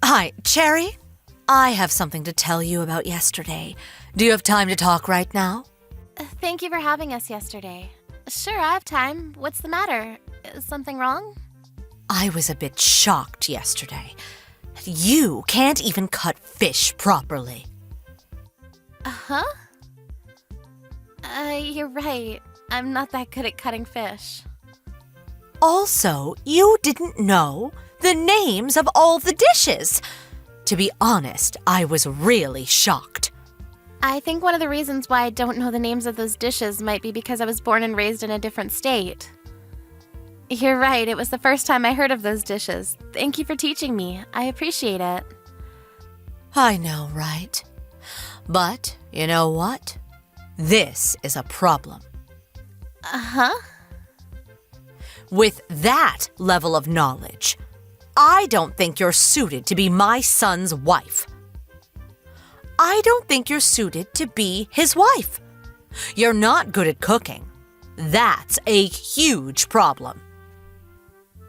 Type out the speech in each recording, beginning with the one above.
Hi, Cherry. I have something to tell you about yesterday. Do you have time to talk right now? Thank you for having us yesterday. Sure, I have time. What's the matter? Is something wrong? I was a bit shocked yesterday. You can't even cut fish properly. Huh? You're right. I'm not that good at cutting fish. Also, you didn't know the names of all the dishes. To be honest, I was really shocked. I think one of the reasons why I don't know the names of those dishes might be because I was born and raised in a different state. You're right, it was the first time I heard of those dishes. Thank you for teaching me. I appreciate it. I know, right? But, you know what? This is a problem. Uh-huh? With that level of knowledge, I don't think you're suited to be my son's wife. I don't think you're suited to be his wife. You're not good at cooking. That's a huge problem.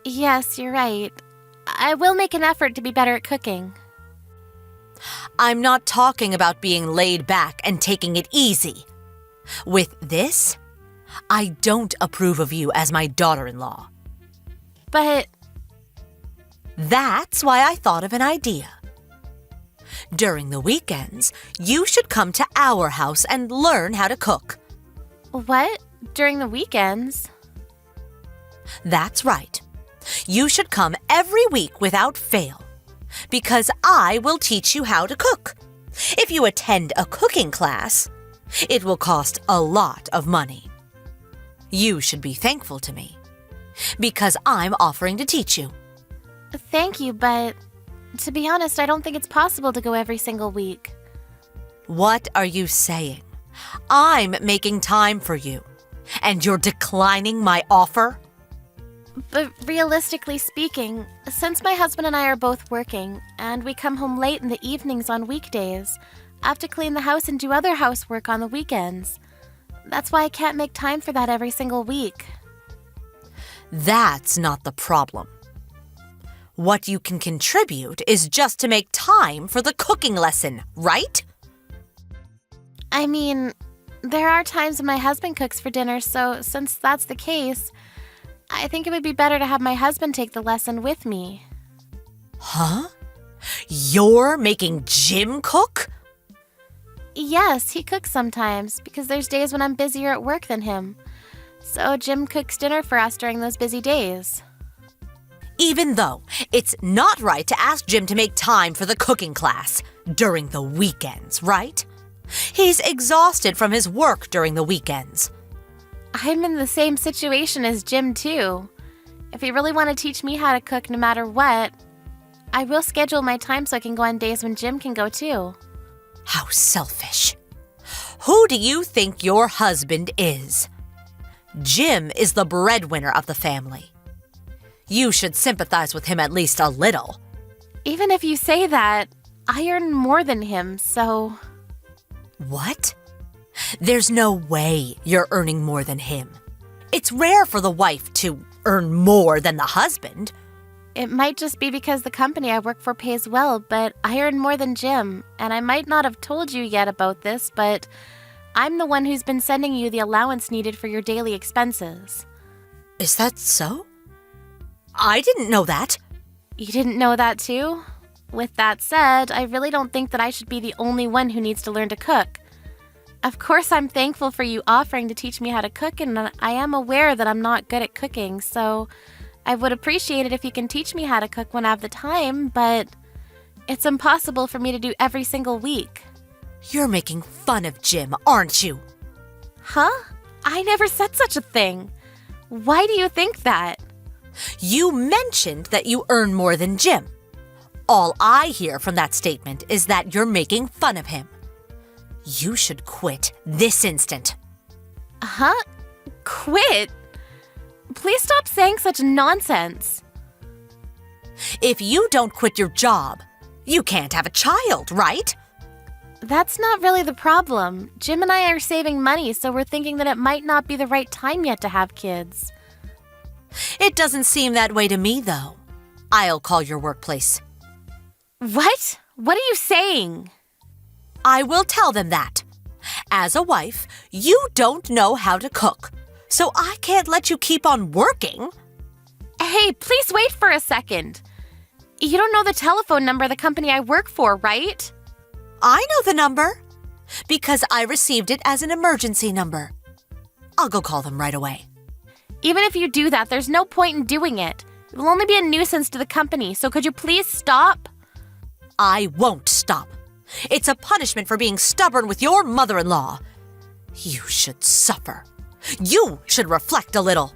Yes, you're right. I will make an effort to be better at cooking. I'm not talking about being laid back and taking it easy. With this, I don't approve of you as my daughter-in-law. But... That's why I thought of an idea. During the weekends, you should come to our house and learn how to cook. What? During the weekends? That's right. You should come every week without fail, because I will teach you how to cook. If you attend a cooking class, it will cost a lot of money. You should be thankful to me, because I'm offering to teach you. Thank you, but to be honest, I don't think it's possible to go every single week. What are you saying? I'm making time for you, and you're declining my offer? But realistically speaking, since my husband and I are both working, and we come home late in the evenings on weekdays, I have to clean the house and do other housework on the weekends. That's why I can't make time for that every single week. That's not the problem. What you can contribute is just to make time for the cooking lesson, right? I mean, there are times when my husband cooks for dinner, so since that's the case, I think it would be better to have my husband take the lesson with me. Huh? You're making Jim cook? Yes, he cooks sometimes, because there's days when I'm busier at work than him. So Jim cooks dinner for us during those busy days. Even though it's not right to ask Jim to make time for the cooking class during the weekends, right? He's exhausted from his work during the weekends. I'm in the same situation as Jim, too. If you really want to teach me how to cook no matter what, I will schedule my time so I can go on days when Jim can go, too. How selfish. Who do you think your husband is? Jim is the breadwinner of the family. You should sympathize with him at least a little. Even if you say that, I earn more than him, so... What? There's no way you're earning more than him. It's rare for the wife to earn more than the husband. It might just be because the company I work for pays well, but I earn more than Jim, and I might not have told you yet about this, but I'm the one who's been sending you the allowance needed for your daily expenses. Is that so? I didn't know that. You didn't know that too? With that said, I really don't think that I should be the only one who needs to learn to cook. Of course, I'm thankful for you offering to teach me how to cook, and I am aware that I'm not good at cooking, so I would appreciate it if you can teach me how to cook when I have the time, but it's impossible for me to do every single week. You're making fun of Jim, aren't you? Huh? I never said such a thing. Why do you think that? You mentioned that you earn more than Jim. All I hear from that statement is that you're making fun of him. You should quit this instant. Huh? Quit? Please stop saying such nonsense. If you don't quit your job, you can't have a child, right? That's not really the problem. Jim and I are saving money, so we're thinking that it might not be the right time yet to have kids. It doesn't seem that way to me, though. I'll call your workplace. What? What are you saying? I will tell them that. As a wife, you don't know how to cook, so I can't let you keep on working. Hey, please wait for a second. You don't know the telephone number of the company I work for, right? I know the number, because I received it as an emergency number. I'll go call them right away. Even if you do that, there's no point in doing it. It will only be a nuisance to the company, so could you please stop? I won't stop. It's a punishment for being stubborn with your mother-in-law. You should suffer. You should reflect a little.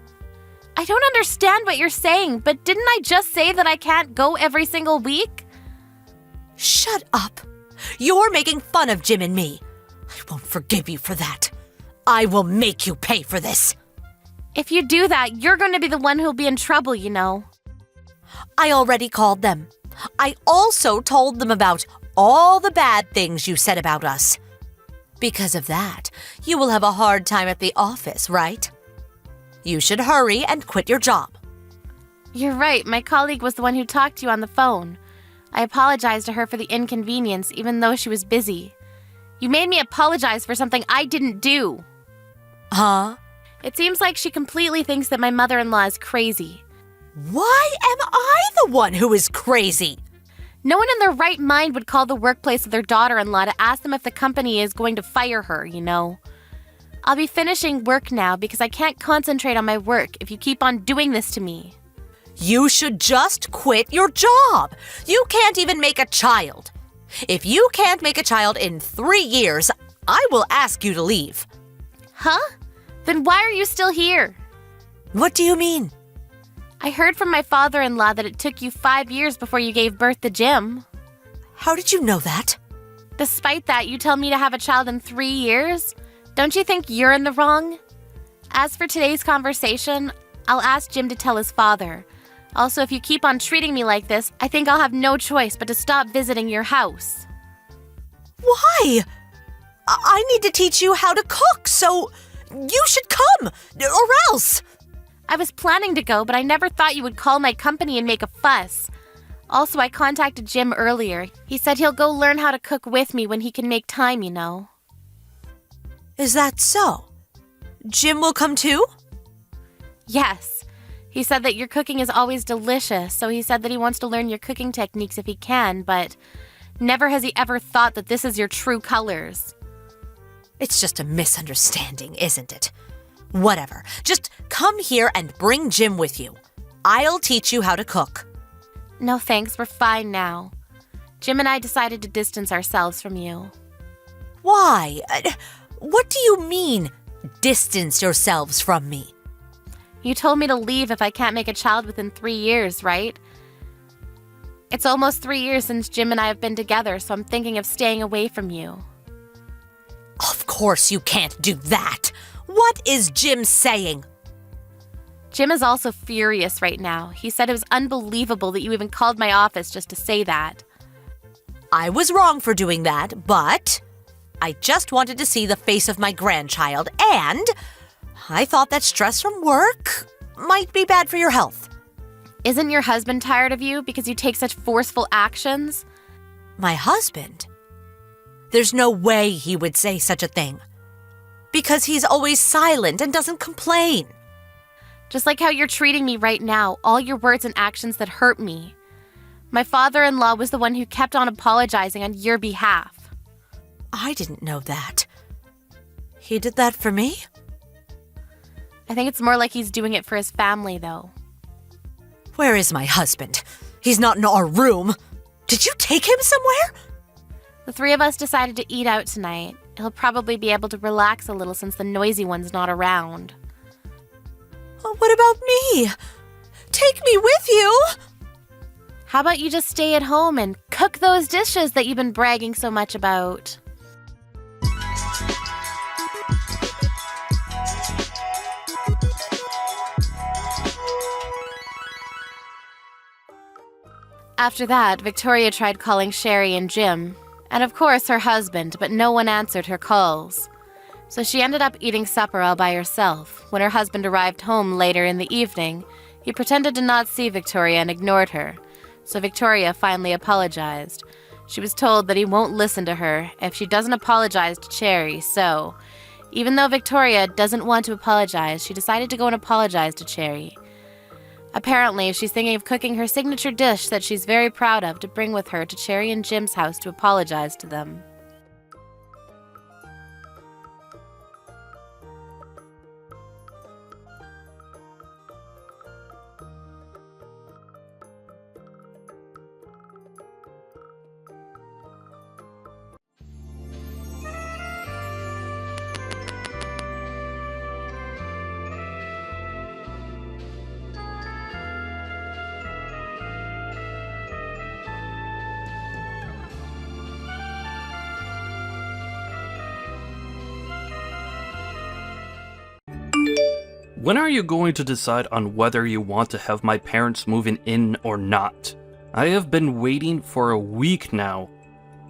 I don't understand what you're saying, but didn't I just say that I can't go every single week? Shut up. You're making fun of Jim and me. I won't forgive you for that. I will make you pay for this. If you do that, you're going to be the one who'll be in trouble, you know. I already called them. I also told them about all the bad things you said about us. Because of that, you will have a hard time at the office, right? You should hurry and quit your job. You're right. My colleague was the one who talked to you on the phone. I apologized to her for the inconvenience, even though she was busy. You made me apologize for something I didn't do. Huh? It seems like she completely thinks that my mother-in-law is crazy. Why am I the one who is crazy? No one in their right mind would call the workplace of their daughter-in-law to ask them if the company is going to fire her, you know. I'll be finishing work now because I can't concentrate on my work if you keep on doing this to me. You should just quit your job. You can't even make a child. If you can't make a child in 3 years, I will ask you to leave. Huh? Then why are you still here? What do you mean? I heard from my father-in-law that it took you 5 years before you gave birth to Jim. How did you know that? Despite that, you tell me to have a child in 3 years? Don't you think you're in the wrong? As for today's conversation, I'll ask Jim to tell his father. Also, if you keep on treating me like this, I think I'll have no choice but to stop visiting your house. Why? I need to teach you how to cook, so you should come, or else. I was planning to go, but I never thought you would call my company and make a fuss. Also, I contacted Jim earlier. He said he'll go learn how to cook with me when he can make time, you know. Is that so? Jim will come too? Yes. He said that your cooking is always delicious, so he said that he wants to learn your cooking techniques if he can, but never has he ever thought that this is your true colors. It's just a misunderstanding, isn't it? Whatever. Just come here and bring Jim with you. I'll teach you how to cook. No thanks, we're fine now. Jim and I decided to distance ourselves from you. Why? What do you mean, distance yourselves from me? You told me to leave if I can't make a child within 3 years, right? It's almost 3 years since Jim and I have been together, so I'm thinking of staying away from you. Of course you can't do that. What is Jim saying? Jim is also furious right now. He said it was unbelievable that you even called my office just to say that. I was wrong for doing that, but I just wanted to see the face of my grandchild, and I thought that stress from work might be bad for your health. Isn't your husband tired of you because you take such forceful actions? My husband? There's no way he would say such a thing. Because he's always silent and doesn't complain. Just like how you're treating me right now, all your words and actions that hurt me. My father-in-law was the one who kept on apologizing on your behalf. I didn't know that. He did that for me? I think it's more like he's doing it for his family, though. Where is my husband? He's not in our room. Did you take him somewhere? The 3 of us decided to eat out tonight. He'll probably be able to relax a little since the noisy one's not around. What about me? Take me with you! How about you just stay at home and cook those dishes that you've been bragging so much about? After that, Victoria tried calling Sherry and Jim, and of course her husband, but no one answered her calls. So she ended up eating supper all by herself. When her husband arrived home later in the evening, he pretended to not see Victoria and ignored her. So Victoria finally apologized. She was told that he won't listen to her if she doesn't apologize to Cherry, so even though Victoria doesn't want to apologize, she decided to go and apologize to Cherry. Apparently, she's thinking of cooking her signature dish that she's very proud of to bring with her to Cherry and Jim's house to apologize to them. When are you going to decide on whether you want to have my parents moving in or not? I have been waiting for a week now,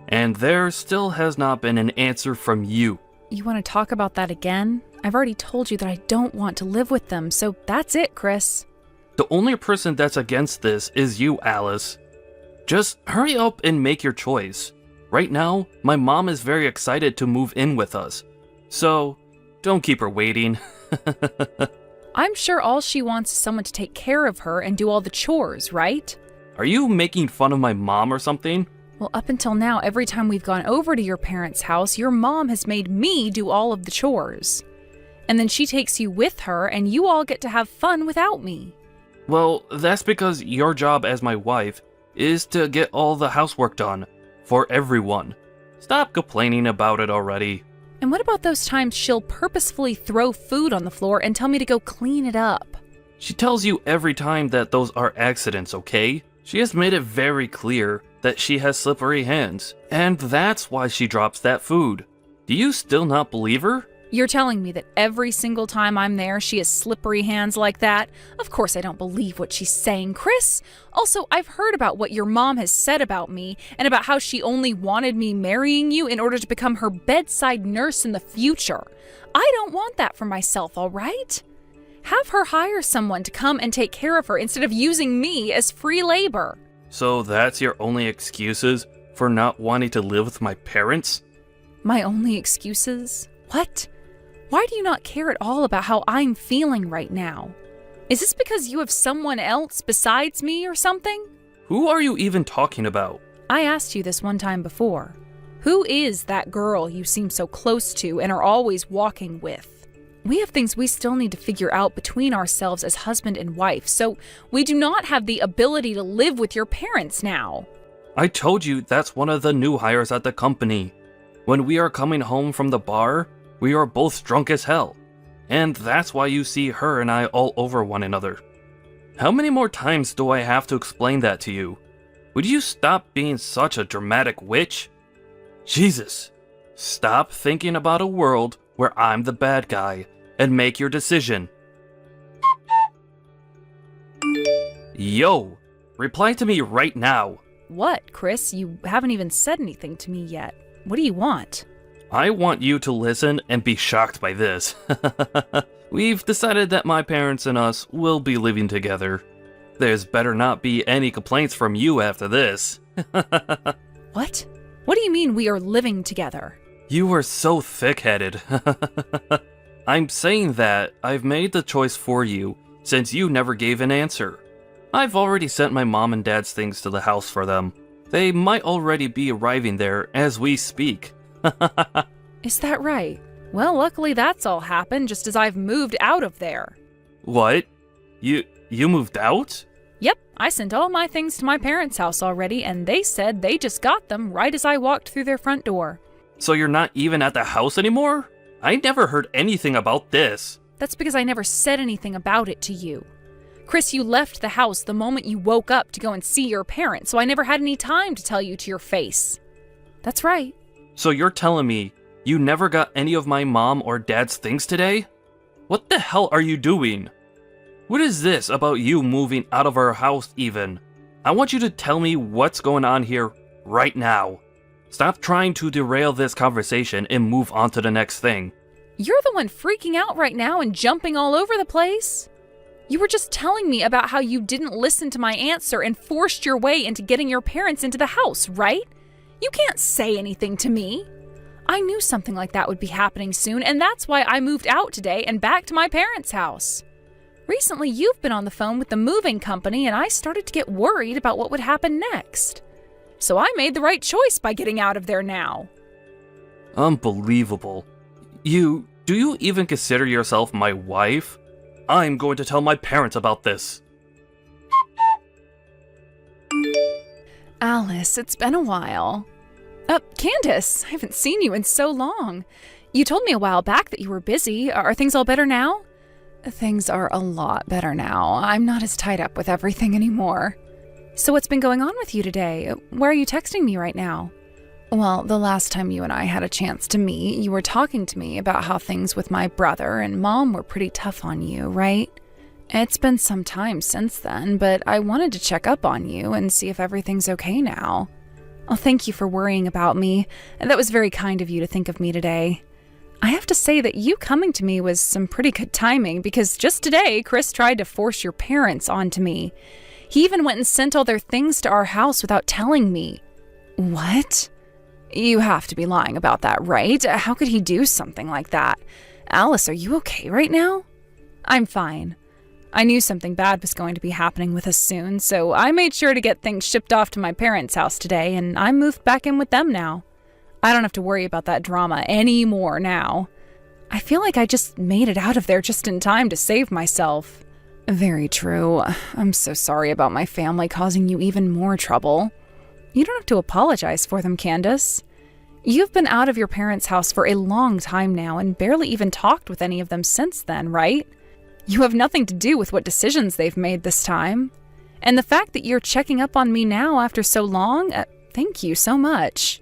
and there still has not been an answer from you. You want to talk about that again? I've already told you that I don't want to live with them, so that's it, Chris. The only person that's against this is you, Alice. Just hurry up and make your choice. Right now, my mom is very excited to move in with us, so don't keep her waiting. I'm sure all she wants is someone to take care of her and do all the chores, right? Are you making fun of my mom or something? Well, up until now, every time we've gone over to your parents' house, your mom has made me do all of the chores. And then she takes you with her, and you all get to have fun without me. Well, that's because your job as my wife is to get all the housework done for everyone. Stop complaining about it already. And what about those times she'll purposefully throw food on the floor and tell me to go clean it up? She tells you every time that those are accidents, okay? She has made it very clear that she has slippery hands, and that's why she drops that food. Do you still not believe her? You're telling me that every single time I'm there, she has slippery hands like that? Of course I don't believe what she's saying, Chris. Also, I've heard about what your mom has said about me and about how she only wanted me marrying you in order to become her bedside nurse in the future. I don't want that for myself, all right? Have her hire someone to come and take care of her instead of using me as free labor. So that's your only excuses for not wanting to live with my parents? My only excuses? What? Why do you not care at all about how I'm feeling right now? Is this because you have someone else besides me or something? Who are you even talking about? I asked you this one time before. Who is that girl you seem so close to and are always walking with? We have things we still need to figure out between ourselves as husband and wife, so we do not have the ability to live with your parents now. I told you that's one of the new hires at the company. When we are coming home from the bar, we are both drunk as hell, and that's why you see her and I all over one another. How many more times do I have to explain that to you? Would you stop being such a dramatic witch? Jesus, stop thinking about a world where I'm the bad guy and make your decision. Yo, reply to me right now. What, Chris? You haven't even said anything to me yet. What do you want? I want you to listen and be shocked by this. We've decided that my parents and us will be living together. There's better not be any complaints from you after this. What? What do you mean we are living together? You were so thick-headed. I'm saying that I've made the choice for you since you never gave an answer. I've already sent my mom and dad's things to the house for them. They might already be arriving there as we speak. Is that right? Well, luckily that's all happened just as I've moved out of there. What? You moved out? Yep, I sent all my things to my parents' house already, and they said they just got them right as I walked through their front door. So you're not even at the house anymore? I never heard anything about this. That's because I never said anything about it to you. Chris, you left the house the moment you woke up to go and see your parents, so I never had any time to tell you to your face. That's right. So you're telling me you never got any of my mom or dad's things today? What the hell are you doing? What is this about you moving out of our house even? I want you to tell me what's going on here right now. Stop trying to derail this conversation and move on to the next thing. You're the one freaking out right now and jumping all over the place. You were just telling me about how you didn't listen to my answer and forced your way into getting your parents into the house, right? You can't say anything to me. I knew something like that would be happening soon, and that's why I moved out today and back to my parents' house. Recently, you've been on the phone with the moving company, and I started to get worried about what would happen next. So I made the right choice by getting out of there now. Unbelievable. Do you even consider yourself my wife? I'm going to tell my parents about this. Alice, it's been a while. Candace, I haven't seen you in so long. You told me a while back that you were busy. Are things all better now? Things are a lot better now. I'm not as tied up with everything anymore. So what's been going on with you today? Why are you texting me right now? Well, the last time you and I had a chance to meet, you were talking to me about how things with my brother and Mom were pretty tough on you, right? It's been some time since then, but I wanted to check up on you and see if everything's okay now. Oh, thank you for worrying about me. That was very kind of you to think of me today. I have to say that you coming to me was some pretty good timing because just today, Chris tried to force your parents onto me. He even went and sent all their things to our house without telling me. What? You have to be lying about that, right? How could he do something like that? Alice, are you okay right now? I'm fine. I knew something bad was going to be happening with us soon, so I made sure to get things shipped off to my parents' house today, and I moved back in with them now. I don't have to worry about that drama anymore now. I feel like I just made it out of there just in time to save myself. Very true. I'm so sorry about my family causing you even more trouble. You don't have to apologize for them, Candace. You've been out of your parents' house for a long time now and barely even talked with any of them since then, right? You have nothing to do with what decisions they've made this time. And the fact that you're checking up on me now after so long, thank you so much.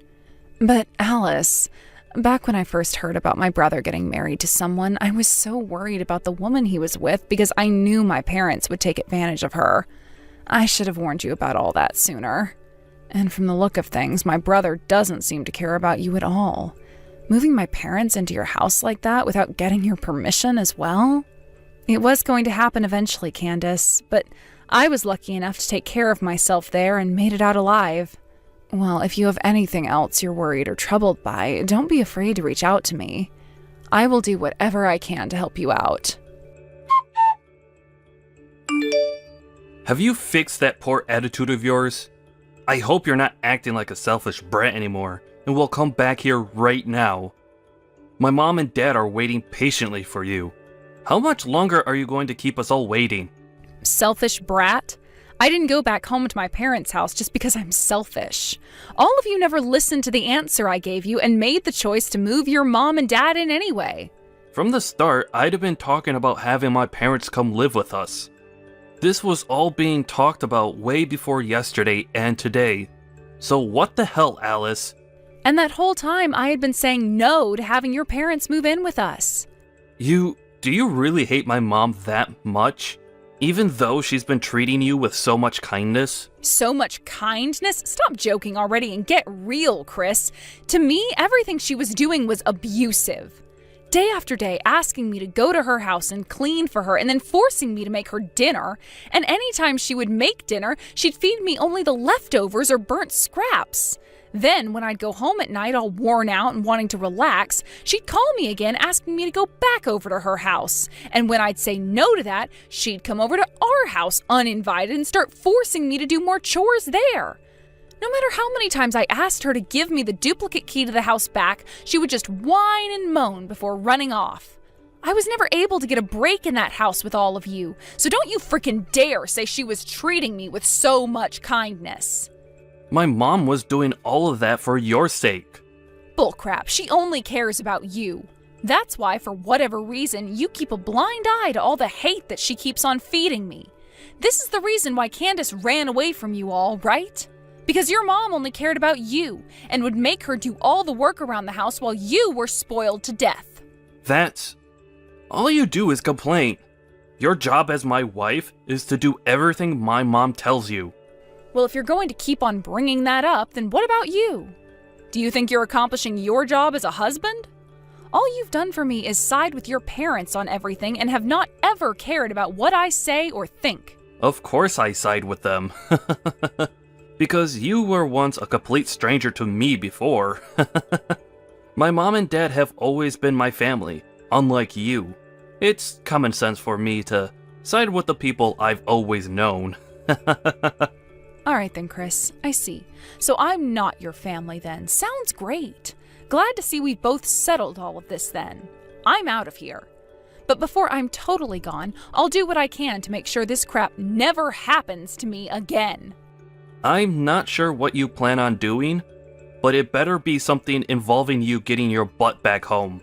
But Alice, back when I first heard about my brother getting married to someone, I was so worried about the woman he was with because I knew my parents would take advantage of her. I should have warned you about all that sooner. And from the look of things, my brother doesn't seem to care about you at all. Moving my parents into your house like that without getting your permission as well? It was going to happen eventually, Candace, but I was lucky enough to take care of myself there and made it out alive. Well, if you have anything else you're worried or troubled by, don't be afraid to reach out to me. I will do whatever I can to help you out. Have you fixed that poor attitude of yours? I hope you're not acting like a selfish brat anymore, and will come back here right now. My mom and dad are waiting patiently for you. How much longer are you going to keep us all waiting? Selfish brat? I didn't go back home to my parents' house just because I'm selfish. All of you never listened to the answer I gave you and made the choice to move your mom and dad in anyway. From the start, I'd have been talking about having my parents come live with us. This was all being talked about way before yesterday and today. So what the hell, Alice? And that whole time I had been saying no to having your parents move in with us. Do you really hate my mom that much? Even though she's been treating you with so much kindness? So much kindness? Stop joking already and get real, Chris. To me, everything she was doing was abusive. Day after day, asking me to go to her house and clean for her, and then forcing me to make her dinner. And anytime she would make dinner, she'd feed me only the leftovers or burnt scraps. Then, when I'd go home at night all worn out and wanting to relax, she'd call me again asking me to go back over to her house. And when I'd say no to that, she'd come over to our house uninvited and start forcing me to do more chores there. No matter how many times I asked her to give me the duplicate key to the house back, she would just whine and moan before running off. I was never able to get a break in that house with all of you, so don't you frickin' dare say she was treating me with so much kindness. My mom was doing all of that for your sake. Bullcrap, she only cares about you. That's why, for whatever reason, you keep a blind eye to all the hate that she keeps on feeding me. This is the reason why Candace ran away from you all, right? Because your mom only cared about you and would make her do all the work around the house while you were spoiled to death. That's... all you do is complain. Your job as my wife is to do everything my mom tells you. Well, if you're going to keep on bringing that up, then what about you? Do you think you're accomplishing your job as a husband? All you've done for me is side with your parents on everything and have not ever cared about what I say or think. Of course I side with them. Because you were once a complete stranger to me before. My mom and dad have always been my family, unlike you. It's common sense for me to side with the people I've always known. Alright then, Chris, I see. So I'm not your family then. Sounds great. Glad to see we've both settled all of this then. I'm out of here. But before I'm totally gone, I'll do what I can to make sure this crap never happens to me again. I'm not sure what you plan on doing, but it better be something involving you getting your butt back home.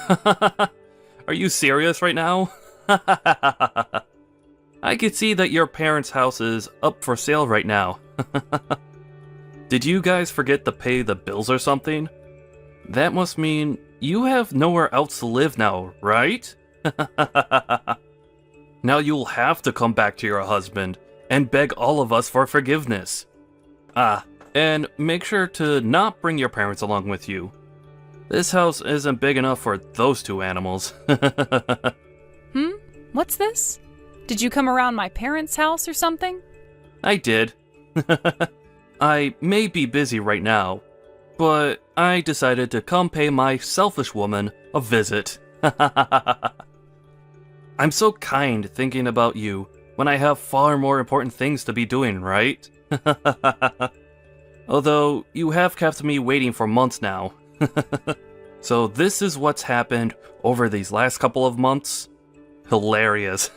Are you serious right now? I could see that your parents' house is up for sale right now. Did you guys forget to pay the bills or something? That must mean you have nowhere else to live now, right? Now you'll have to come back to your husband and beg all of us for forgiveness. Ah, and make sure to not bring your parents along with you. This house isn't big enough for those two animals. What's this? Did you come around my parents' house or something? I did. I may be busy right now, but I decided to come pay my selfish woman a visit. I'm so kind thinking about you when I have far more important things to be doing, right? Although, you have kept me waiting for months now. So this is what's happened over these last couple of months? Hilarious.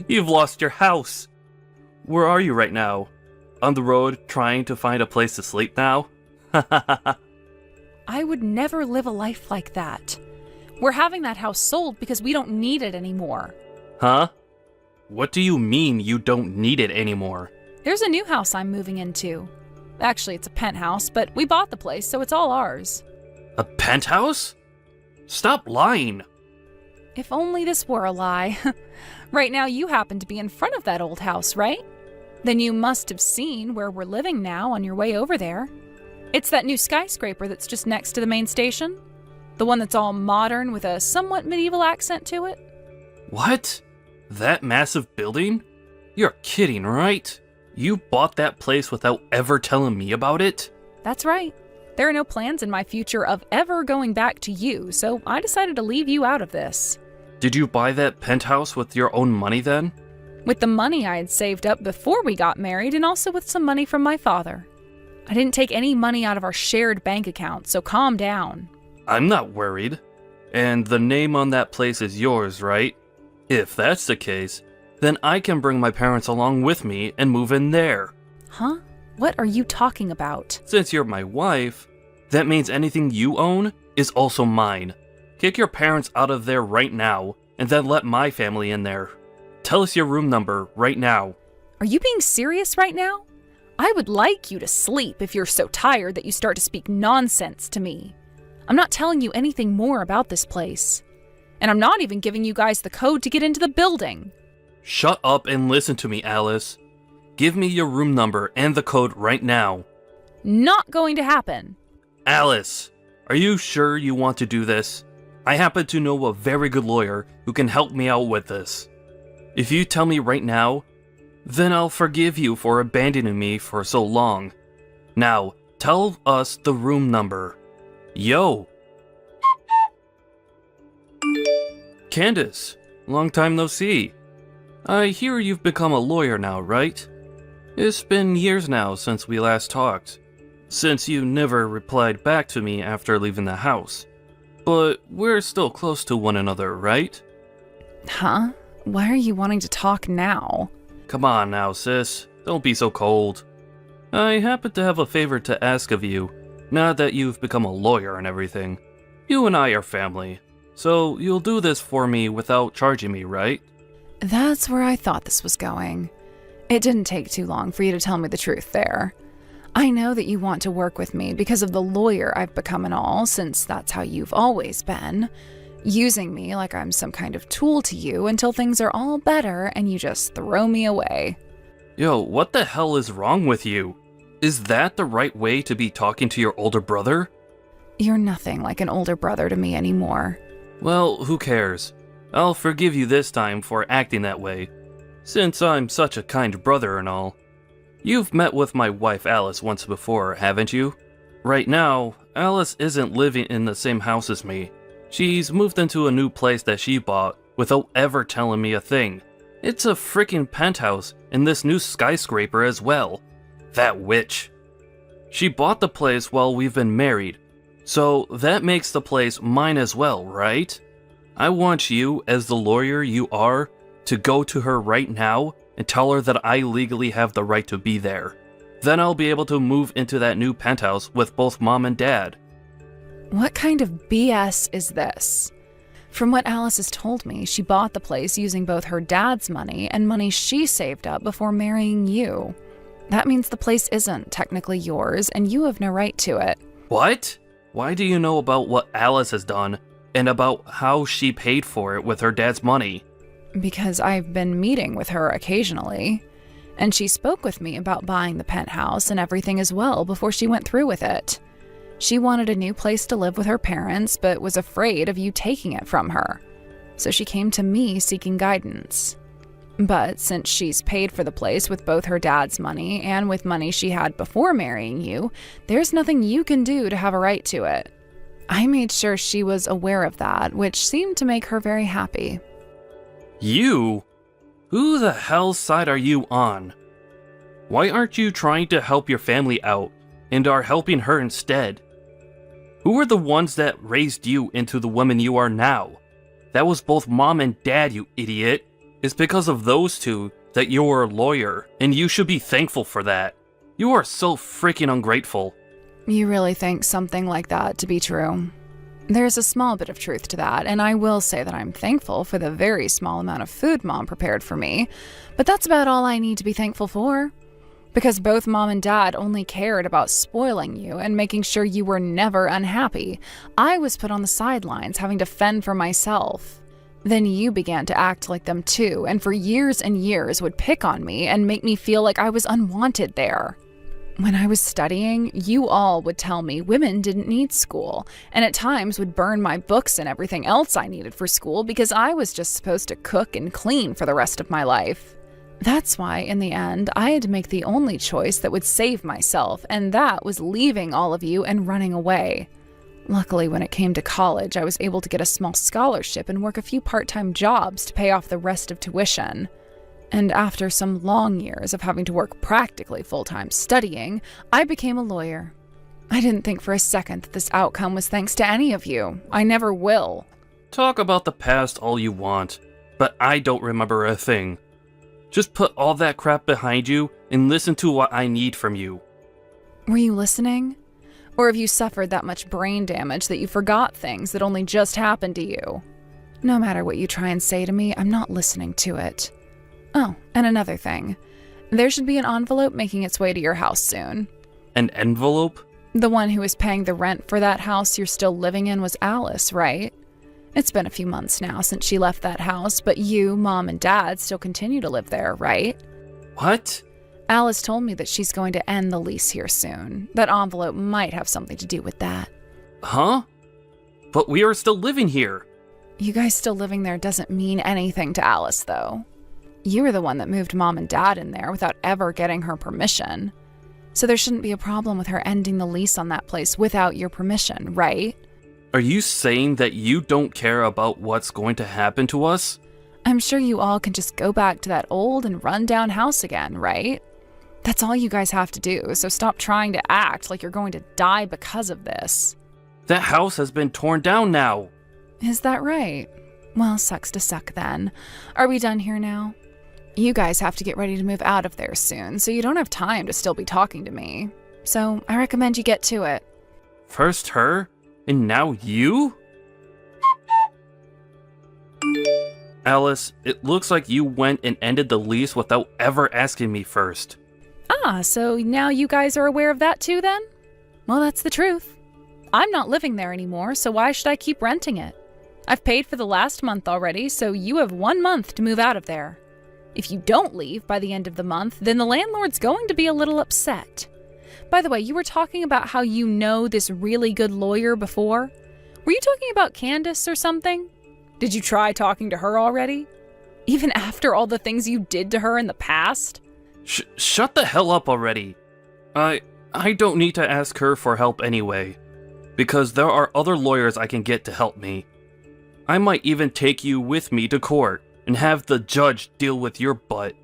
You've lost your house. Where are you right now? On the road trying to find a place to sleep now? I would never live a life like that. We're having that house sold because we don't need it anymore. Huh? What do you mean you don't need it anymore? There's a new house I'm moving into. Actually, it's a penthouse, but we bought the place, so it's all ours. A penthouse? Stop lying. If only this were a lie. Right now, you happen to be in front of that old house, right? Then you must have seen where we're living now on your way over there. It's that new skyscraper that's just next to the main station. The one that's all modern with a somewhat medieval accent to it. What? That massive building? You're kidding, right? You bought that place without ever telling me about it? That's right. There are no plans in my future of ever going back to you, so I decided to leave you out of this. Did you buy that penthouse with your own money then? With the money I had saved up before we got married, and also with some money from my father. I didn't take any money out of our shared bank account, so calm down. I'm not worried. And the name on that place is yours, right? If that's the case, then I can bring my parents along with me and move in there. Huh? What are you talking about? Since you're my wife, that means anything you own is also mine. Kick your parents out of there right now, and then let my family in there. Tell us your room number right now. Are you being serious right now? I would like you to sleep if you're so tired that you start to speak nonsense to me. I'm not telling you anything more about this place. And I'm not even giving you guys the code to get into the building. Shut up and listen to me, Alice. Give me your room number and the code right now. Not going to happen. Alice, are you sure you want to do this? I happen to know a very good lawyer who can help me out with this. If you tell me right now, then I'll forgive you for abandoning me for so long. Now, tell us the room number. Yo! Candace, long time no see. I hear you've become a lawyer now, right? It's been years now since we last talked, since you never replied back to me after leaving the house. But we're still close to one another, right? Huh? Why are you wanting to talk now? Come on now, sis. Don't be so cold. I happen to have a favor to ask of you, now that you've become a lawyer and everything. You and I are family, so you'll do this for me without charging me, right? That's where I thought this was going. It didn't take too long for you to tell me the truth there. I know that you want to work with me because of the lawyer I've become and all, since that's how you've always been. Using me like I'm some kind of tool to you until things are all better and you just throw me away. Yo, what the hell is wrong with you? Is that the right way to be talking to your older brother? You're nothing like an older brother to me anymore. Well, who cares? I'll forgive you this time for acting that way, since I'm such a kind brother and all. You've met with my wife Alice once before, haven't you? Right now, Alice isn't living in the same house as me. She's moved into a new place that she bought without ever telling me a thing. It's a freaking penthouse in this new skyscraper as well. That witch. She bought the place while we've been married, so that makes the place mine as well, right? I want you, as the lawyer you are, to go to her right now and tell her that I legally have the right to be there. Then I'll be able to move into that new penthouse with both Mom and Dad. What kind of BS is this? From what Alice has told me, she bought the place using both her dad's money and money she saved up before marrying you. That means the place isn't technically yours, and you have no right to it. What? Why do you know about what Alice has done, and about how she paid for it with her dad's money? Because I've been meeting with her occasionally, and she spoke with me about buying the penthouse and everything as well before she went through with it. She wanted a new place to live with her parents, but was afraid of you taking it from her. So she came to me seeking guidance. But since she's paid for the place with both her dad's money and with money she had before marrying you, there's nothing you can do to have a right to it. I made sure she was aware of that, which seemed to make her very happy. You? Who the hell's side are you on? Why aren't you trying to help your family out and are helping her instead? Who are the ones that raised you into the woman you are now? That was both Mom and Dad, you idiot. It's because of those two that you're a lawyer, and you should be thankful for that. You are so freaking ungrateful. You really think something like that to be true? There's a small bit of truth to that, and I will say that I'm thankful for the very small amount of food Mom prepared for me, but that's about all I need to be thankful for. Because both Mom and Dad only cared about spoiling you and making sure you were never unhappy, I was put on the sidelines having to fend for myself. Then you began to act like them too, and for years and years would pick on me and make me feel like I was unwanted there. When I was studying, you all would tell me women didn't need school, and at times would burn my books and everything else I needed for school because I was just supposed to cook and clean for the rest of my life. That's why, in the end, I had to make the only choice that would save myself, and that was leaving all of you and running away. Luckily, when it came to college, I was able to get a small scholarship and work a few part-time jobs to pay off the rest of tuition. And after some long years of having to work practically full-time studying, I became a lawyer. I didn't think for a second that this outcome was thanks to any of you. I never will. Talk about the past all you want, but I don't remember a thing. Just put all that crap behind you and listen to what I need from you. Were you listening? Or have you suffered that much brain damage that you forgot things that only just happened to you? No matter what you try and say to me, I'm not listening to it. Oh, and another thing. There should be an envelope making its way to your house soon. An envelope? The one who is paying the rent for that house you're still living in was Alice, right? It's been a few months now since she left that house, but you, Mom, and Dad still continue to live there, right? What? Alice told me that she's going to end the lease here soon. That envelope might have something to do with that. Huh? But we are still living here. You guys still living there doesn't mean anything to Alice, though. You were the one that moved Mom and Dad in there without ever getting her permission. So there shouldn't be a problem with her ending the lease on that place without your permission, right? Are you saying that you don't care about what's going to happen to us? I'm sure you all can just go back to that old and run-down house again, right? That's all you guys have to do, so stop trying to act like you're going to die because of this. That house has been torn down now. Is that right? Well, sucks to suck then. Are we done here now? You guys have to get ready to move out of there soon, so you don't have time to still be talking to me. So I recommend you get to it. First her, and now you? Alice, it looks like you went and ended the lease without ever asking me first. Ah, so now you guys are aware of that too then? Well, that's the truth. I'm not living there anymore, so why should I keep renting it? I've paid for the last month already, so you have 1 month to move out of there. If you don't leave by the end of the month, then the landlord's going to be a little upset. By the way, you were talking about how you know this really good lawyer before. Were you talking about Candace or something? Did you try talking to her already? Even after all the things you did to her in the past? Shut the hell up already. I don't need to ask her for help anyway, because there are other lawyers I can get to help me. I might even take you with me to court and have the judge deal with your butt.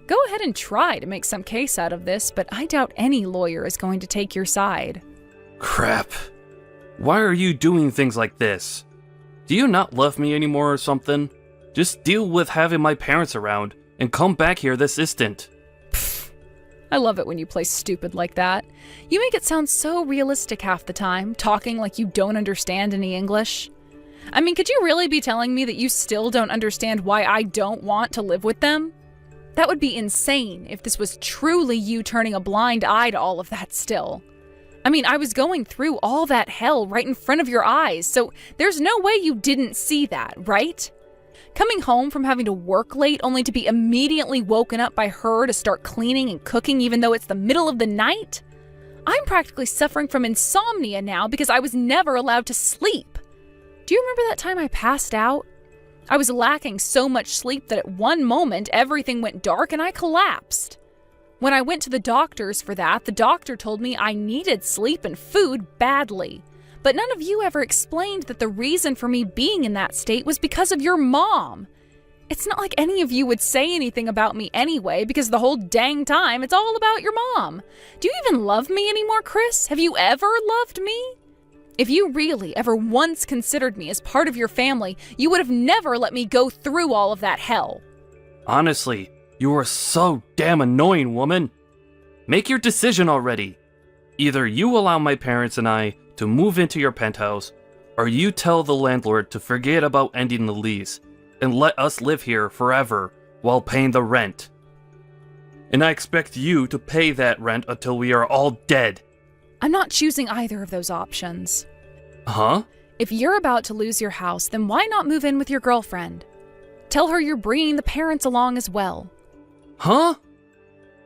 Go ahead and try to make some case out of this, but I doubt any lawyer is going to take your side. Crap. Why are you doing things like this? Do you not love me anymore or something? Just deal with having my parents around and come back here this instant. I love it when you play stupid like that. You make it sound so realistic half the time, talking like you don't understand any English. I mean, could you really be telling me that you still don't understand why I don't want to live with them? That would be insane if this was truly you turning a blind eye to all of that still. I mean, I was going through all that hell right in front of your eyes, so there's no way you didn't see that, right? Coming home from having to work late only to be immediately woken up by her to start cleaning and cooking even though it's the middle of the night? I'm practically suffering from insomnia now because I was never allowed to sleep. Do you remember that time I passed out? I was lacking so much sleep that at one moment everything went dark and I collapsed. When I went to the doctors for that, the doctor told me I needed sleep and food badly. But none of you ever explained that the reason for me being in that state was because of your mom. It's not like any of you would say anything about me anyway, because the whole dang time it's all about your mom. Do you even love me anymore, Chris? Have you ever loved me? If you really ever once considered me as part of your family, you would have never let me go through all of that hell. Honestly, you are so damn annoying, woman. Make your decision already. Either you allow my parents and I to move into your penthouse, or you tell the landlord to forget about ending the lease and let us live here forever while paying the rent. And I expect you to pay that rent until we are all dead. I'm not choosing either of those options. Huh? If you're about to lose your house, then why not move in with your girlfriend? Tell her you're bringing the parents along as well. Huh?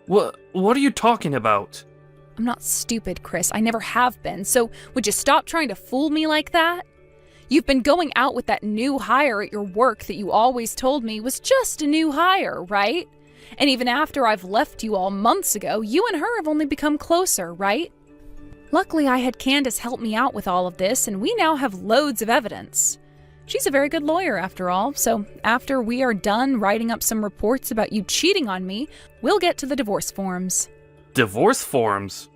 What are you talking about? I'm not stupid, Chris. I never have been, so would you stop trying to fool me like that? You've been going out with that new hire at your work that you always told me was just a new hire, right? And even after I've left you all months ago, you and her have only become closer, right? Luckily, I had Candace help me out with all of this, and we now have loads of evidence. She's a very good lawyer, after all, so after we are done writing up some reports about you cheating on me, we'll get to the divorce forms. Divorce forms?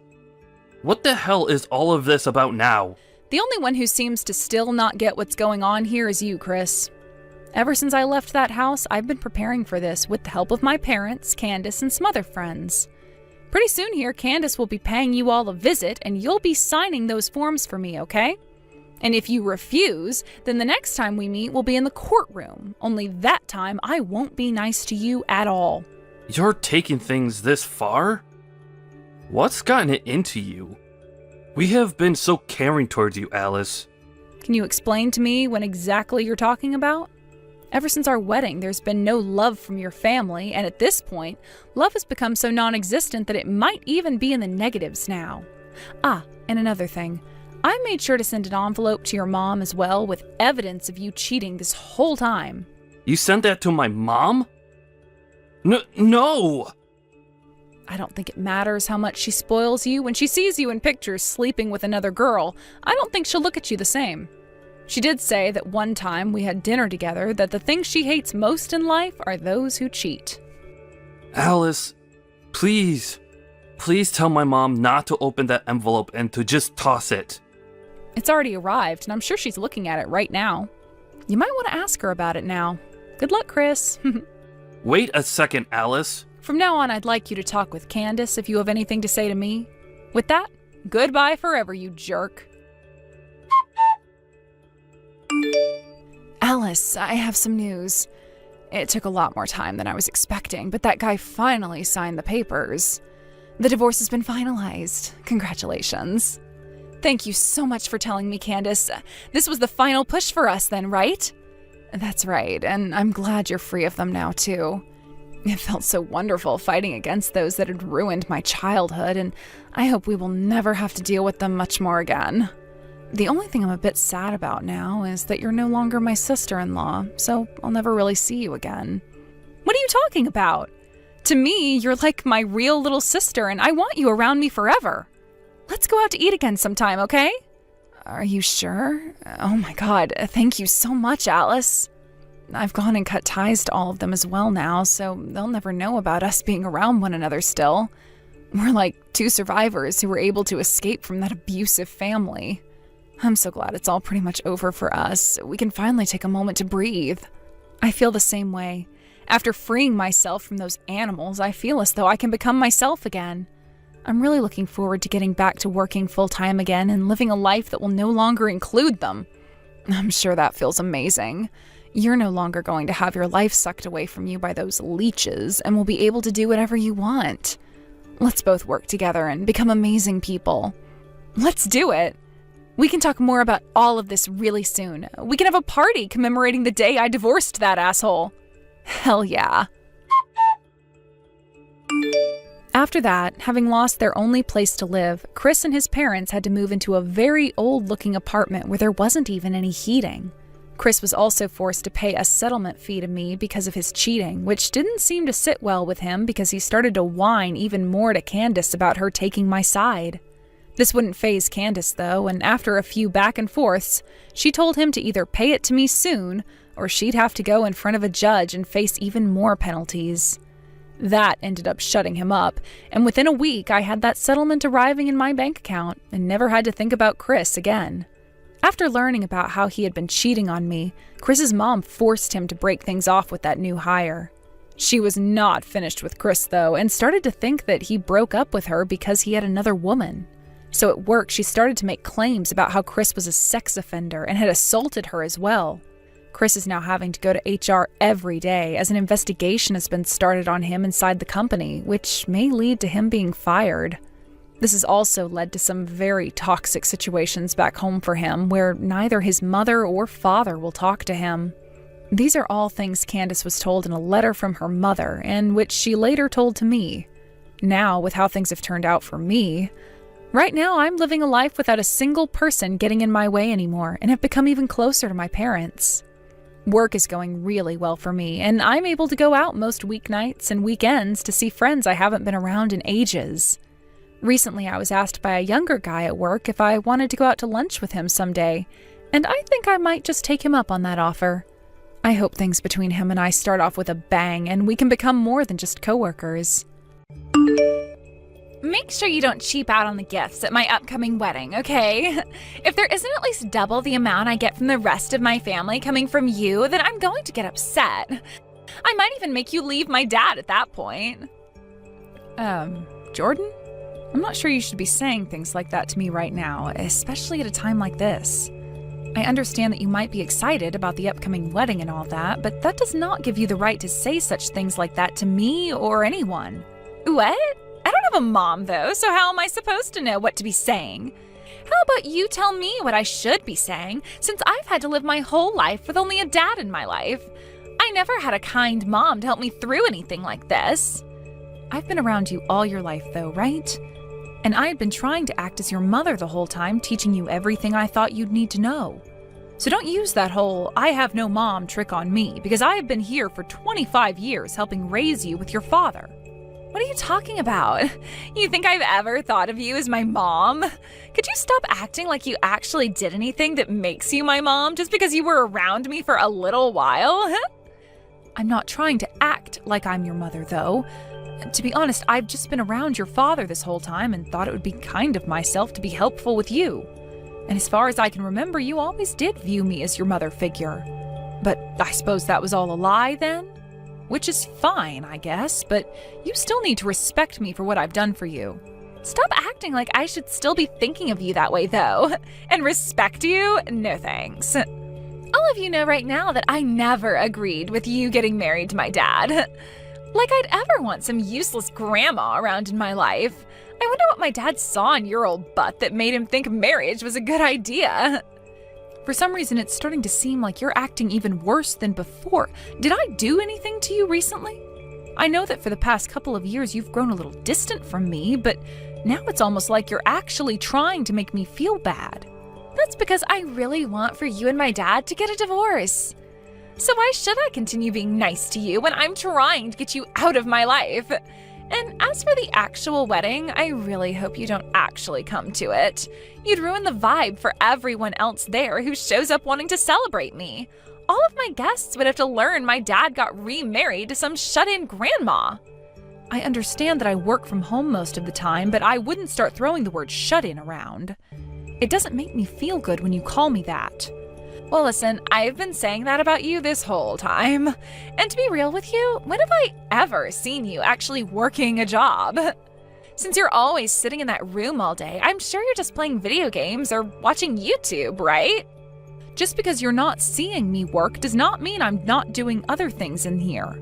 What the hell is all of this about now? The only one who seems to still not get what's going on here is you, Chris. Ever since I left that house, I've been preparing for this with the help of my parents, Candace, and some other friends. Pretty soon here, Candace will be paying you all a visit, and you'll be signing those forms for me, okay? And if you refuse, then the next time we meet will be in the courtroom. Only that time, I won't be nice to you at all. You're taking things this far? What's gotten it into you? We have been so caring towards you, Alice. Can you explain to me what exactly you're talking about? Ever since our wedding, there's been no love from your family, and at this point, love has become so non-existent that it might even be in the negatives now. Ah, and another thing. I made sure to send an envelope to your mom as well with evidence of you cheating this whole time. You sent that to my mom? No! I don't think it matters how much she spoils you. When she sees you in pictures sleeping with another girl, I don't think she'll look at you the same. She did say that one time we had dinner together that the things she hates most in life are those who cheat. Alice, please tell my mom not to open that envelope and to just toss it. It's already arrived, and I'm sure she's looking at it right now. You might want to ask her about it now. Good luck, Chris. Wait a second, Alice. From now on, I'd like you to talk with Candace if you have anything to say to me. With that, goodbye forever, you jerk. Alice, I have some news. It took a lot more time than I was expecting, but that guy finally signed the papers. The divorce has been finalized. Congratulations. Thank you so much for telling me, Candace. This was the final push for us then, right? That's right, and I'm glad you're free of them now, too. It felt so wonderful fighting against those that had ruined my childhood, and I hope we will never have to deal with them much more again. The only thing I'm a bit sad about now is that you're no longer my sister-in-law, so I'll never really see you again. What are you talking about? To me, you're like my real little sister, and I want you around me forever. Let's go out to eat again sometime, okay? Are you sure? Oh my God, thank you so much, Alice. I've gone and cut ties to all of them as well now, so they'll never know about us being around one another still. We're like two survivors who were able to escape from that abusive family. I'm so glad it's all pretty much over for us. We can finally take a moment to breathe. I feel the same way. After freeing myself from those animals, I feel as though I can become myself again. I'm really looking forward to getting back to working full-time again and living a life that will no longer include them. I'm sure that feels amazing. You're no longer going to have your life sucked away from you by those leeches and will be able to do whatever you want. Let's both work together and become amazing people. Let's do it. We can talk more about all of this really soon. We can have a party commemorating the day I divorced that asshole. Hell yeah. After that, having lost their only place to live, Chris and his parents had to move into a very old-looking apartment where there wasn't even any heating. Chris was also forced to pay a settlement fee to me because of his cheating, which didn't seem to sit well with him because he started to whine even more to Candace about her taking my side. This wouldn't faze Candace, though, and after a few back and forths, she told him to either pay it to me soon, or she'd have to go in front of a judge and face even more penalties. That ended up shutting him up, and within a week I had that settlement arriving in my bank account and never had to think about Chris again. After learning about how he had been cheating on me, Chris's mom forced him to break things off with that new hire. She was not finished with Chris, though, and started to think that he broke up with her because he had another woman. So at work, she started to make claims about how Chris was a sex offender and had assaulted her as well. Chris is now having to go to HR every day as an investigation has been started on him inside the company, which may lead to him being fired. This has also led to some very toxic situations back home for him, where neither his mother or father will talk to him. These are all things Candace was told in a letter from her mother, and which she later told to me. Now, with how things have turned out for me, right now I'm living a life without a single person getting in my way anymore, and have become even closer to my parents. Work is going really well for me, and I'm able to go out most weeknights and weekends to see friends I haven't been around in ages. Recently, I was asked by a younger guy at work if I wanted to go out to lunch with him someday, and I think I might just take him up on that offer. I hope things between him and I start off with a bang and we can become more than just coworkers. Make sure you don't cheap out on the gifts at my upcoming wedding, okay? If there isn't at least double the amount I get from the rest of my family coming from you, then I'm going to get upset. I might even make you leave my dad at that point. Jordan? I'm not sure you should be saying things like that to me right now, especially at a time like this. I understand that you might be excited about the upcoming wedding and all that, but that does not give you the right to say such things like that to me or anyone. What? I don't have a mom, though, so how am I supposed to know what to be saying? How about you tell me what I should be saying, since I've had to live my whole life with only a dad in my life? I never had a kind mom to help me through anything like this. I've been around you all your life, though, right? And I had been trying to act as your mother the whole time, teaching you everything I thought you'd need to know. So don't use that whole "I have no mom" trick on me, because I have been here for 25 years helping raise you with your father. What are you talking about? You think I've ever thought of you as my mom? Could you stop acting like you actually did anything that makes you my mom just because you were around me for a little while? I'm not trying to act like I'm your mother, though. To be honest, I've just been around your father this whole time and thought it would be kind of myself to be helpful with you. And as far as I can remember, you always did view me as your mother figure. But I suppose that was all a lie then? Which is fine, I guess, but you still need to respect me for what I've done for you. Stop acting like I should still be thinking of you that way, though. And respect you? No thanks. All of you know right now that I never agreed with you getting married to my dad. Like I'd ever want some useless grandma around in my life. I wonder what my dad saw in your old butt that made him think marriage was a good idea. For some reason, it's starting to seem like you're acting even worse than before. Did I do anything to you recently? I know that for the past couple of years you've grown a little distant from me, but now it's almost like you're actually trying to make me feel bad. That's because I really want for you and my dad to get a divorce. So why should I continue being nice to you when I'm trying to get you out of my life? And as for the actual wedding, I really hope you don't actually come to it. You'd ruin the vibe for everyone else there who shows up wanting to celebrate me. All of my guests would have to learn my dad got remarried to some shut-in grandma. I understand that I work from home most of the time, but I wouldn't start throwing the word shut-in around. It doesn't make me feel good when you call me that. Well, listen, I've been saying that about you this whole time. And to be real with you, when have I ever seen you actually working a job? Since you're always sitting in that room all day, I'm sure you're just playing video games or watching YouTube, right? Just because you're not seeing me work does not mean I'm not doing other things in here.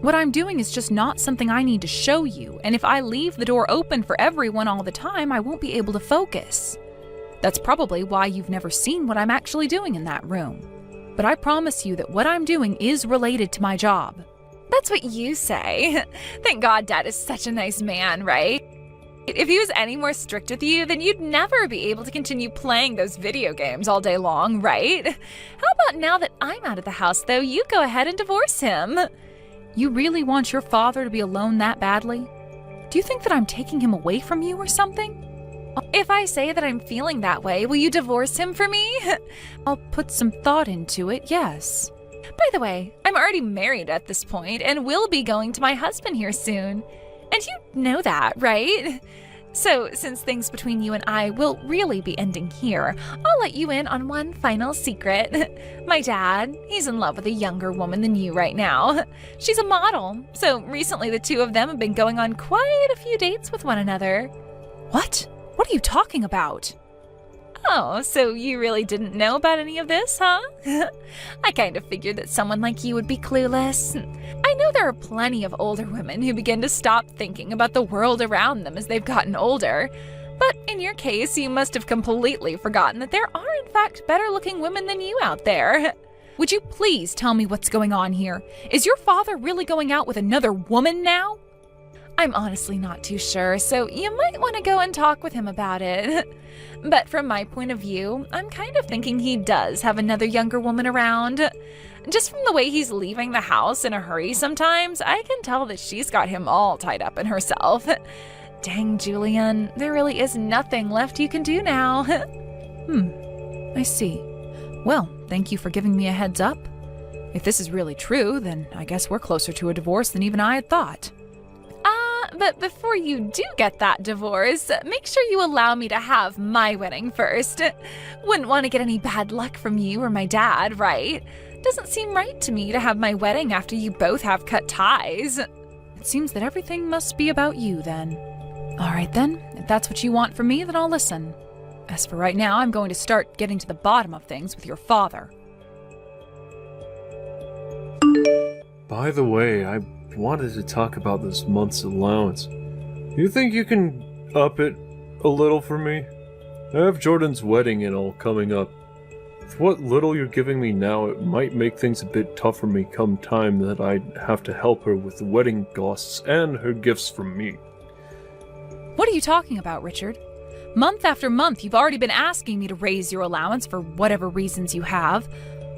What I'm doing is just not something I need to show you, and if I leave the door open for everyone all the time, I won't be able to focus. That's probably why you've never seen what I'm actually doing in that room. But I promise you that what I'm doing is related to my job. That's what you say. Thank God Dad is such a nice man, right? If he was any more strict with you, then you'd never be able to continue playing those video games all day long, right? How about now that I'm out of the house, though, you go ahead and divorce him? You really want your father to be alone that badly? Do you think that I'm taking him away from you or something? If I say that I'm feeling that way, will you divorce him for me? I'll put some thought into it, yes. By the way, I'm already married at this point and will be going to my husband here soon. And you know that, right? So, since things between you and I will really be ending here, I'll let you in on one final secret. My dad, he's in love with a younger woman than you right now. She's a model, so recently the two of them have been going on quite a few dates with one another. What? What are you talking about? Oh, so you really didn't know about any of this, huh? I kind of figured that someone like you would be clueless. I know there are plenty of older women who begin to stop thinking about the world around them as they've gotten older. But in your case, you must have completely forgotten that there are in fact better-looking women than you out there. Would you please tell me what's going on here? Is your father really going out with another woman now? I'm honestly not too sure, so you might want to go and talk with him about it. But from my point of view, I'm kind of thinking he does have another younger woman around. Just from the way he's leaving the house in a hurry sometimes, I can tell that she's got him all tied up in herself. Dang, Julian, there really is nothing left you can do now. I see. Well, thank you for giving me a heads up. If this is really true, then I guess we're closer to a divorce than even I had thought. But before you do get that divorce, make sure you allow me to have my wedding first. Wouldn't want to get any bad luck from you or my dad, right? Doesn't seem right to me to have my wedding after you both have cut ties. It seems that everything must be about you then. All right then, if that's what you want from me, then I'll listen. As for right now, I'm going to start getting to the bottom of things with your father. By the way, I wanted to talk about this month's allowance. You think you can up it a little for me? I have Jordan's wedding and all coming up. With what little you're giving me now, it might make things a bit tough for me come time that I have to help her with the wedding costs and her gifts from me. What are you talking about, Richard? Month after month, you've already been asking me to raise your allowance for whatever reasons you have.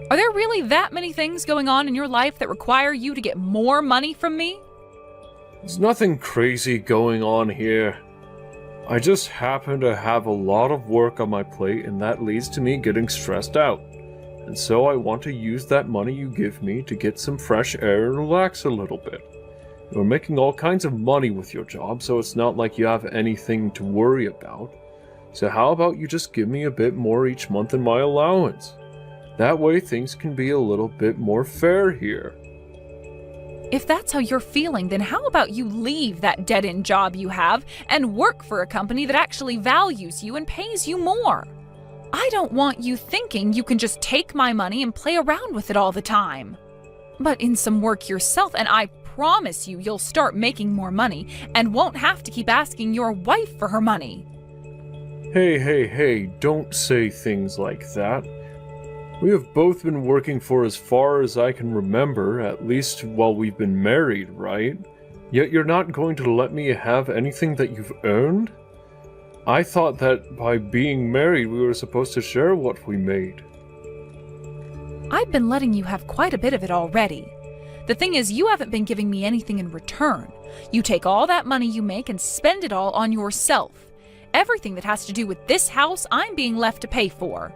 Are there really that many things going on in your life that require you to get more money from me? There's nothing crazy going on here. I just happen to have a lot of work on my plate, and that leads to me getting stressed out. And so I want to use that money you give me to get some fresh air and relax a little bit. You're making all kinds of money with your job, so it's not like you have anything to worry about. So how about you just give me a bit more each month in my allowance? That way things can be a little bit more fair here. If that's how you're feeling, then how about you leave that dead-end job you have and work for a company that actually values you and pays you more? I don't want you thinking you can just take my money and play around with it all the time. But in some work yourself, and I promise you'll start making more money and won't have to keep asking your wife for her money. Hey, don't say things like that. We have both been working for as far as I can remember, at least while we've been married, right? Yet you're not going to let me have anything that you've earned? I thought that by being married we were supposed to share what we made. I've been letting you have quite a bit of it already. The thing is, you haven't been giving me anything in return. You take all that money you make and spend it all on yourself. Everything that has to do with this house, I'm being left to pay for.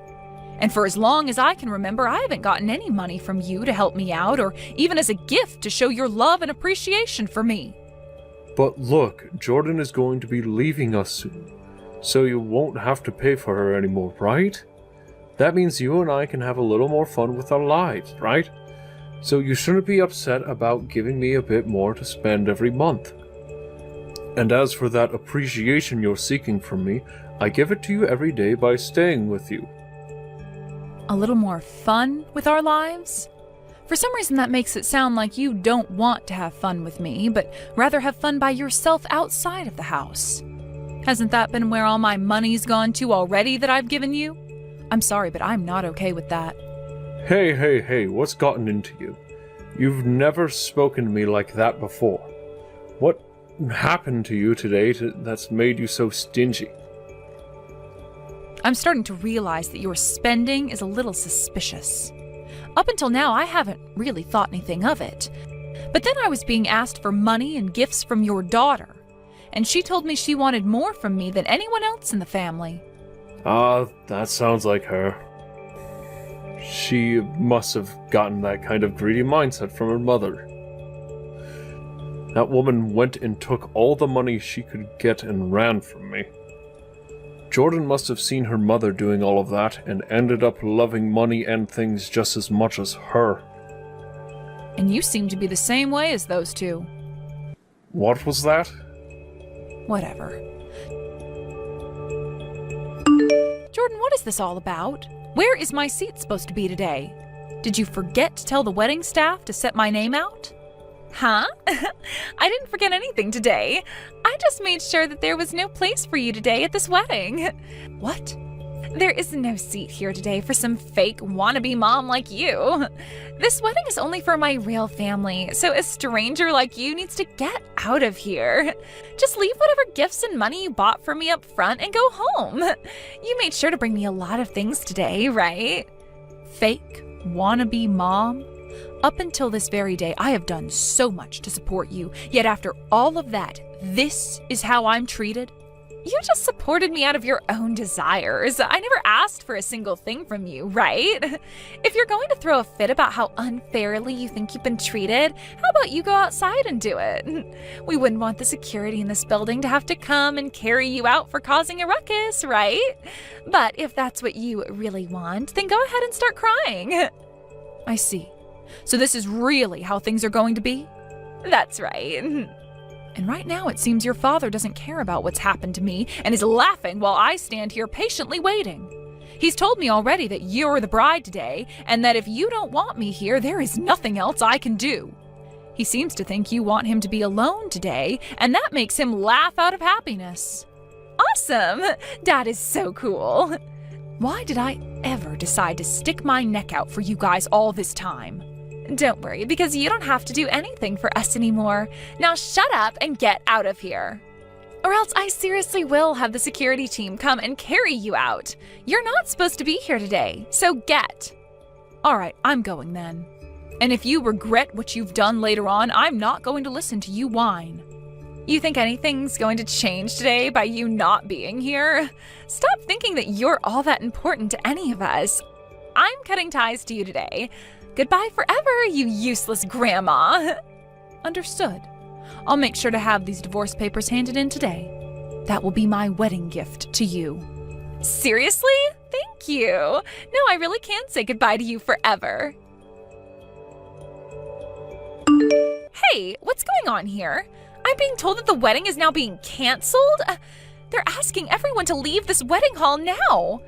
And for as long as I can remember, I haven't gotten any money from you to help me out, or even as a gift to show your love and appreciation for me. But look, Jordan is going to be leaving us soon, so you won't have to pay for her anymore, right? That means you and I can have a little more fun with our lives, right? So you shouldn't be upset about giving me a bit more to spend every month. And as for that appreciation you're seeking from me, I give it to you every day by staying with you. A little more fun with our lives? For some reason that makes it sound like you don't want to have fun with me, but rather have fun by yourself outside of the house. Hasn't that been where all my money's gone to already that I've given you? I'm sorry, but I'm not okay with that. Hey, what's gotten into you? You've never spoken to me like that before. What happened to you today that's made you so stingy? I'm starting to realize that your spending is a little suspicious. Up until now, I haven't really thought anything of it. But then I was being asked for money and gifts from your daughter, and she told me she wanted more from me than anyone else in the family. That sounds like her. She must have gotten that kind of greedy mindset from her mother. That woman went and took all the money she could get and ran from me. Jordan must have seen her mother doing all of that and ended up loving money and things just as much as her. And you seem to be the same way as those two. What was that? Whatever. Jordan, what is this all about? Where is my seat supposed to be today? Did you forget to tell the wedding staff to set my name out? Huh? I didn't forget anything today. I just made sure that there was no place for you today at this wedding. What? There is no seat here today for some fake wannabe mom like you. This wedding is only for my real family, so a stranger like you needs to get out of here. Just leave whatever gifts and money you bought for me up front and go home. You made sure to bring me a lot of things today, right? Fake wannabe mom? Up until this very day, I have done so much to support you, yet after all of that, this is how I'm treated? You just supported me out of your own desires. I never asked for a single thing from you, right? If you're going to throw a fit about how unfairly you think you've been treated, how about you go outside and do it? We wouldn't want the security in this building to have to come and carry you out for causing a ruckus, right? But if that's what you really want, then go ahead and start crying. I see. So this is really how things are going to be? That's right. And right now it seems your father doesn't care about what's happened to me and is laughing while I stand here patiently waiting. He's told me already that you're the bride today and that if you don't want me here, there is nothing else I can do. He seems to think you want him to be alone today, and that makes him laugh out of happiness. Awesome! Dad is so cool. Why did I ever decide to stick my neck out for you guys all this time? Don't worry, because you don't have to do anything for us anymore. Now shut up and get out of here. Or else I seriously will have the security team come and carry you out. You're not supposed to be here today, so get. All right, I'm going then. And if you regret what you've done later on, I'm not going to listen to you whine. You think anything's going to change today by you not being here? Stop thinking that you're all that important to any of us. I'm cutting ties to you today. Goodbye forever, you useless grandma. Understood. I'll make sure to have these divorce papers handed in today. That will be my wedding gift to you. Seriously? Thank you. No, I really can say goodbye to you forever. Hey, what's going on here? I'm being told that the wedding is now being canceled? They're asking everyone to leave this wedding hall now.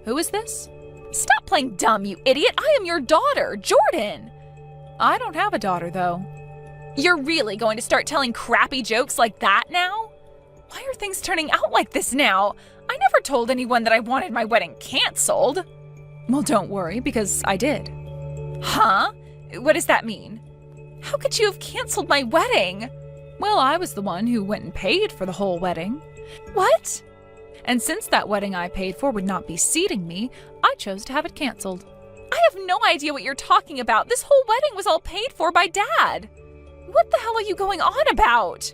Who is this? Stop playing dumb, you idiot. I am your daughter, Jordan. I don't have a daughter, though. You're really going to start telling crappy jokes like that now? Why are things turning out like this now? I never told anyone that I wanted my wedding canceled. Well, don't worry, because I did. Huh? What does that mean? How could you have canceled my wedding? Well, I was the one who went and paid for the whole wedding. What? And since that wedding I paid for would not be seating me, I chose to have it canceled. I have no idea what you're talking about. This whole wedding was all paid for by Dad. What the hell are you going on about?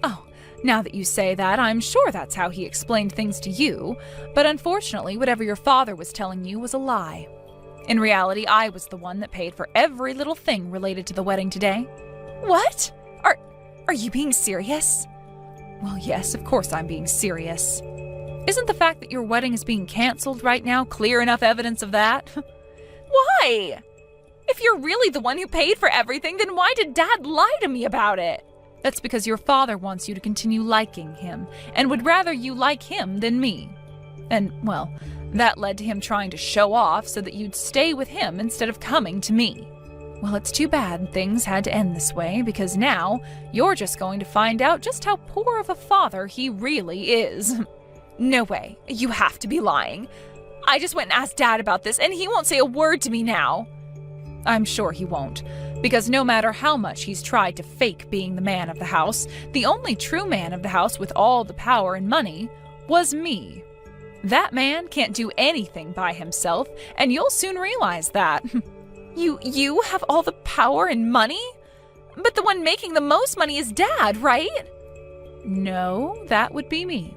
Oh, now that you say that, I'm sure that's how he explained things to you, but unfortunately, whatever your father was telling you was a lie. In reality, I was the one that paid for every little thing related to the wedding today. What? Are you being serious? Well, yes, of course I'm being serious. Isn't the fact that your wedding is being canceled right now clear enough evidence of that? Why? If you're really the one who paid for everything, then why did Dad lie to me about it? That's because your father wants you to continue liking him, and would rather you like him than me. And, well, that led to him trying to show off so that you'd stay with him instead of coming to me. Well, it's too bad things had to end this way, because now you're just going to find out just how poor of a father he really is. No way. You have to be lying. I just went and asked Dad about this, and he won't say a word to me now. I'm sure he won't, because no matter how much he's tried to fake being the man of the house, the only true man of the house with all the power and money was me. That man can't do anything by himself, and you'll soon realize that. You have all the power and money? But the one making the most money is Dad, right? No, that would be me.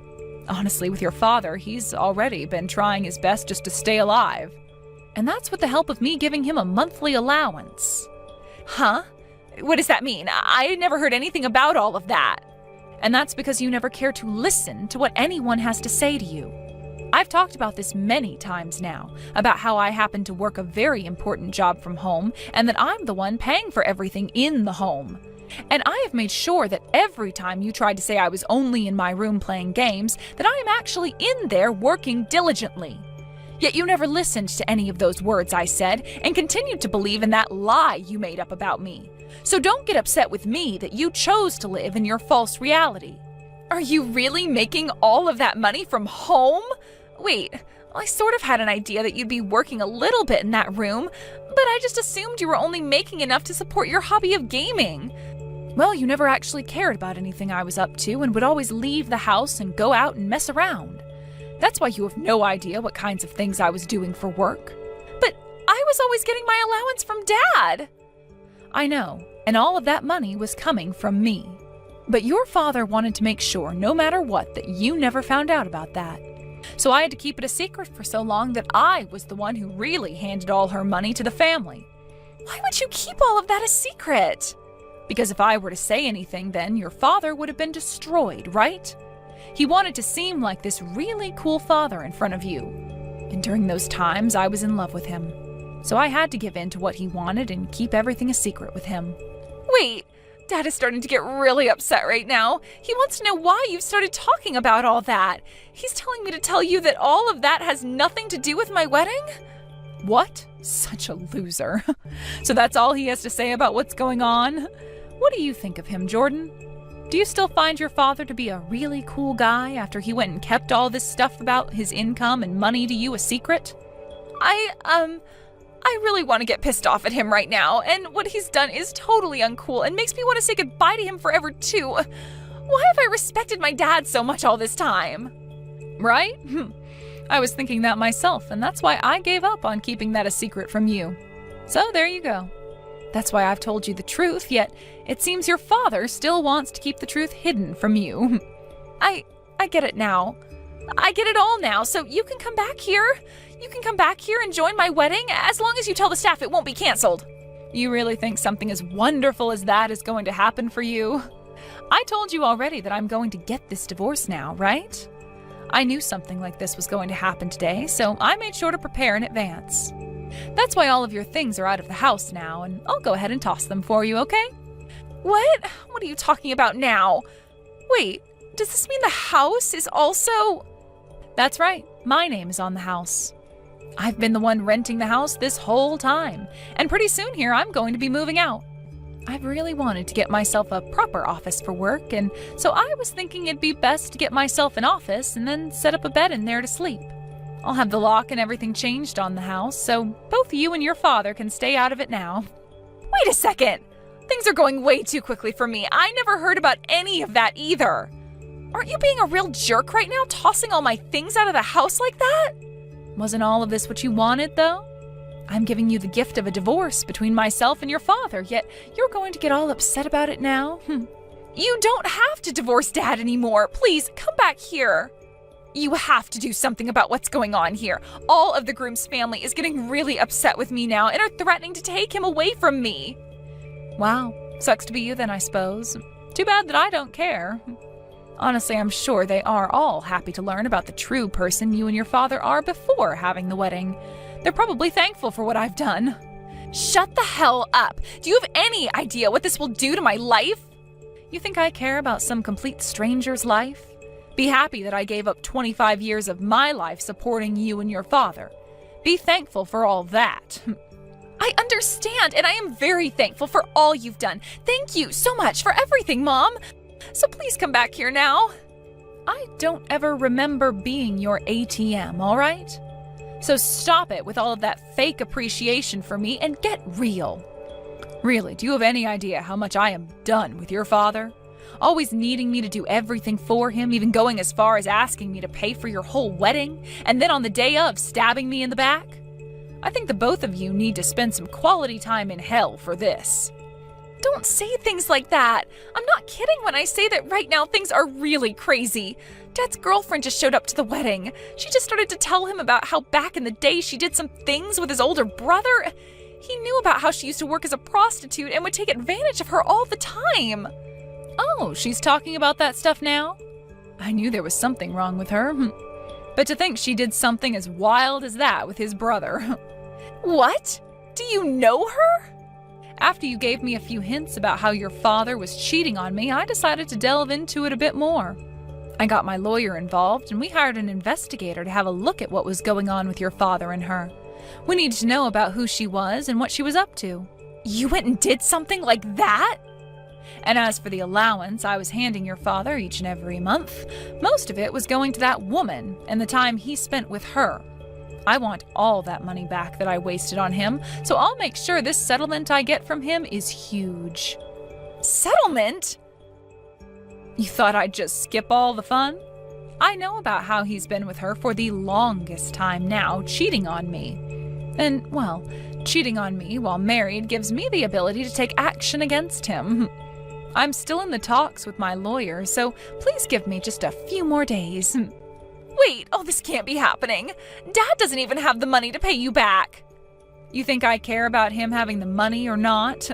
Honestly, with your father, he's already been trying his best just to stay alive. And that's with the help of me giving him a monthly allowance. Huh? What does that mean? I never heard anything about all of that. And that's because you never care to listen to what anyone has to say to you. I've talked about this many times now, about how I happen to work a very important job from home, and that I'm the one paying for everything in the home. And I have made sure that every time you tried to say I was only in my room playing games, that I am actually in there working diligently. Yet you never listened to any of those words I said, and continued to believe in that lie you made up about me. So don't get upset with me that you chose to live in your false reality. Are you really making all of that money from home? Wait, I sort of had an idea that you'd be working a little bit in that room, but I just assumed you were only making enough to support your hobby of gaming. Well, you never actually cared about anything I was up to and would always leave the house and go out and mess around. That's why you have no idea what kinds of things I was doing for work. But I was always getting my allowance from Dad. I know, and all of that money was coming from me. But your father wanted to make sure, no matter what, that you never found out about that. So I had to keep it a secret for so long that I was the one who really handed all her money to the family. Why would you keep all of that a secret? Because if I were to say anything, then your father would have been destroyed, right? He wanted to seem like this really cool father in front of you. And during those times, I was in love with him. So I had to give in to what he wanted and keep everything a secret with him. Wait, Dad is starting to get really upset right now. He wants to know why you've started talking about all that. He's telling me to tell you that all of that has nothing to do with my wedding? What? Such a loser. So that's all he has to say about what's going on? What do you think of him, Jordan? Do you still find your father to be a really cool guy after he went and kept all this stuff about his income and money to you a secret? I really want to get pissed off at him right now, and what he's done is totally uncool and makes me want to say goodbye to him forever too. Why have I respected my dad so much all this time? Right? I was thinking that myself, and that's why I gave up on keeping that a secret from you. So there you go. That's why I've told you the truth, yet it seems your father still wants to keep the truth hidden from you. I get it now. I get it all now, so you can come back here. You can come back here and join my wedding, as long as you tell the staff it won't be canceled. You really think something as wonderful as that is going to happen for you? I told you already that I'm going to get this divorce now, right? I knew something like this was going to happen today, so I made sure to prepare in advance. That's why all of your things are out of the house now, and I'll go ahead and toss them for you, okay? What? What are you talking about now? Wait, does this mean the house is also... That's right. My name is on the house. I've been the one renting the house this whole time, and pretty soon here I'm going to be moving out. I've really wanted to get myself a proper office for work, and so I was thinking it'd be best to get myself an office and then set up a bed in there to sleep. I'll have the lock and everything changed on the house, so both you and your father can stay out of it now. Wait a second! Things are going way too quickly for me. I never heard about any of that either. Aren't you being a real jerk right now, tossing all my things out of the house like that? Wasn't all of this what you wanted, though? I'm giving you the gift of a divorce between myself and your father, yet you're going to get all upset about it now? You don't have to divorce Dad anymore. Please, come back here. You have to do something about what's going on here. All of the groom's family is getting really upset with me now and are threatening to take him away from me. Wow, sucks to be you then, I suppose. Too bad that I don't care. Honestly, I'm sure they are all happy to learn about the true person you and your father are before having the wedding. They're probably thankful for what I've done. Shut the hell up! Do you have any idea what this will do to my life? You think I care about some complete stranger's life? Be happy that I gave up 25 years of my life supporting you and your father. Be thankful for all that. I understand, and I am very thankful for all you've done. Thank you so much for everything, Mom. So please come back here now. I don't ever remember being your ATM, all right? So stop it with all of that fake appreciation for me and get real. Really, do you have any idea how much I am done with your father? Always needing me to do everything for him, even going as far as asking me to pay for your whole wedding, and then on the day of, stabbing me in the back? I think the both of you need to spend some quality time in hell for this. Don't say things like that. I'm not kidding when I say that right now things are really crazy. Dad's girlfriend just showed up to the wedding. She just started to tell him about how back in the day she did some things with his older brother. He knew about how she used to work as a prostitute and would take advantage of her all the time. Oh, she's talking about that stuff now? I knew there was something wrong with her. But to think she did something as wild as that with his brother. What? Do you know her? After you gave me a few hints about how your father was cheating on me, I decided to delve into it a bit more. I got my lawyer involved, and we hired an investigator to have a look at what was going on with your father and her. We needed to know about who she was and what she was up to. You went and did something like that? And as for the allowance I was handing your father each and every month, most of it was going to that woman and the time he spent with her. I want all that money back that I wasted on him, so I'll make sure this settlement I get from him is huge. Settlement? You thought I'd just skip all the fun? I know about how he's been with her for the longest time now, cheating on me. And, well, cheating on me while married gives me the ability to take action against him. I'm still in the talks with my lawyer, so please give me just a few more days. Wait, oh, this can't be happening. Dad doesn't even have the money to pay you back. You think I care about him having the money or not?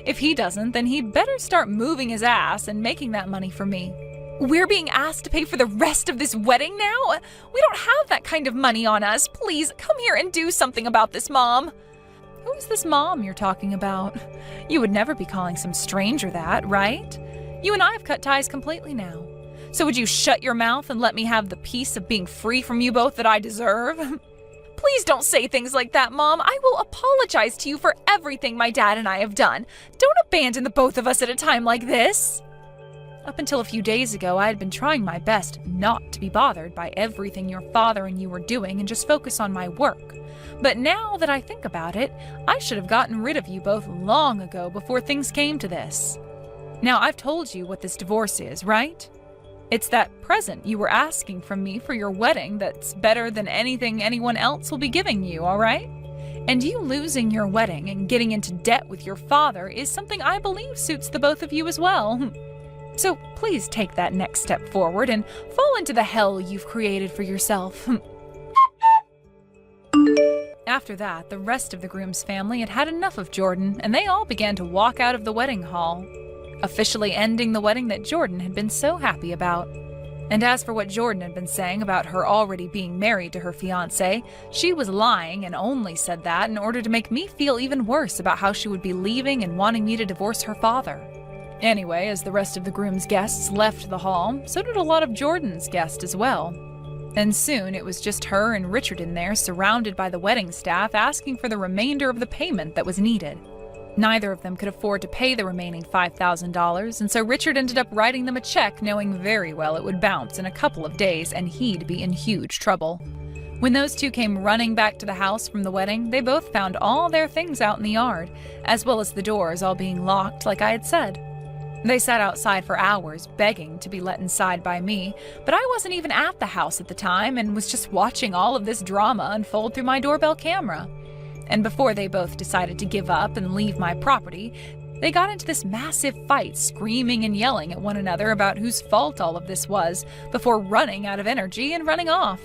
If he doesn't, then he'd better start moving his ass and making that money for me. We're being asked to pay for the rest of this wedding now? We don't have that kind of money on us. Please, come here and do something about this, Mom. Who is this mom you're talking about? You would never be calling some stranger that, right? You and I have cut ties completely now. So would you shut your mouth and let me have the peace of being free from you both that I deserve? Please don't say things like that, Mom. I will apologize to you for everything my dad and I have done. Don't abandon the both of us at a time like this. Up until a few days ago, I had been trying my best not to be bothered by everything your father and you were doing and just focus on my work. But now that I think about it, I should have gotten rid of you both long ago before things came to this. Now, I've told you what this divorce is, right? It's that present you were asking from me for your wedding that's better than anything anyone else will be giving you, all right? And you losing your wedding and getting into debt with your father is something I believe suits the both of you as well. So please take that next step forward and fall into the hell you've created for yourself. After that, the rest of the groom's family had had enough of Jordan, and they all began to walk out of the wedding hall, officially ending the wedding that Jordan had been so happy about. And as for what Jordan had been saying about her already being married to her fiancé, she was lying and only said that in order to make me feel even worse about how she would be leaving and wanting me to divorce her father. Anyway, as the rest of the groom's guests left the hall, so did a lot of Jordan's guests as well. And soon it was just her and Richard in there, surrounded by the wedding staff, asking for the remainder of the payment that was needed. Neither of them could afford to pay the remaining $5,000, and so Richard ended up writing them a check, knowing very well it would bounce in a couple of days and he'd be in huge trouble. When those two came running back to the house from the wedding, they both found all their things out in the yard, as well as the doors all being locked like I had said. They sat outside for hours, begging to be let inside by me, but I wasn't even at the house at the time and was just watching all of this drama unfold through my doorbell camera. And before they both decided to give up and leave my property, they got into this massive fight, screaming and yelling at one another about whose fault all of this was, before running out of energy and running off.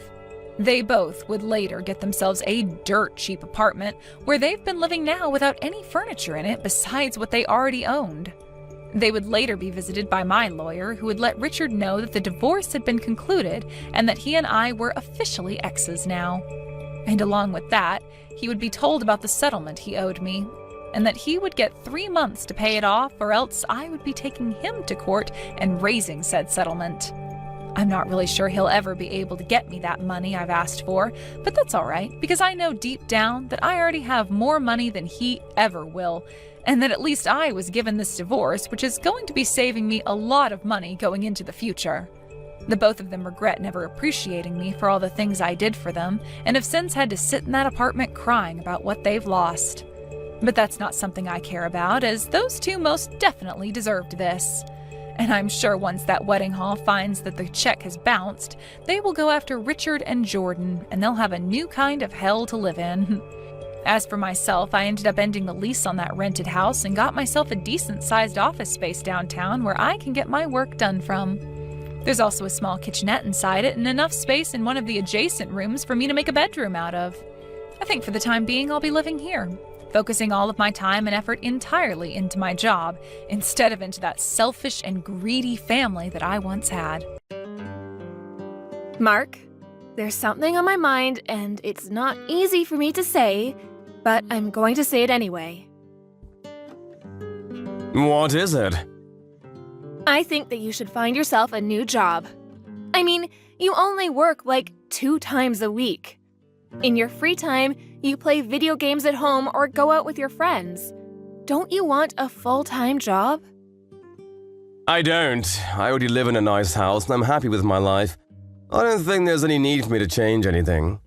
They both would later get themselves a dirt cheap apartment where they've been living now without any furniture in it besides what they already owned. They would later be visited by my lawyer, who would let Richard know that the divorce had been concluded and that he and I were officially exes now. And along with that, he would be told about the settlement he owed me, and that he would get 3 months to pay it off, or else I would be taking him to court and raising said settlement. I'm not really sure he'll ever be able to get me that money I've asked for, but that's all right, because I know deep down that I already have more money than he ever will, and that at least I was given this divorce, which is going to be saving me a lot of money going into the future. The both of them regret never appreciating me for all the things I did for them, and have since had to sit in that apartment crying about what they've lost. But that's not something I care about, as those two most definitely deserved this. And I'm sure once that wedding hall finds that the check has bounced, they will go after Richard and Jordan, and they'll have a new kind of hell to live in. As for myself, I ended up ending the lease on that rented house and got myself a decent-sized office space downtown where I can get my work done from. There's also a small kitchenette inside it and enough space in one of the adjacent rooms for me to make a bedroom out of. I think for the time being I'll be living here, focusing all of my time and effort entirely into my job, instead of into that selfish and greedy family that I once had. Mark, there's something on my mind, and it's not easy for me to say, but I'm going to say it anyway. What is it? I think that you should find yourself a new job. I mean, you only work like 2 times a week. In your free time, you play video games at home or go out with your friends. Don't you want a full-time job? I don't. I already live in a nice house and I'm happy with my life. I don't think there's any need for me to change anything.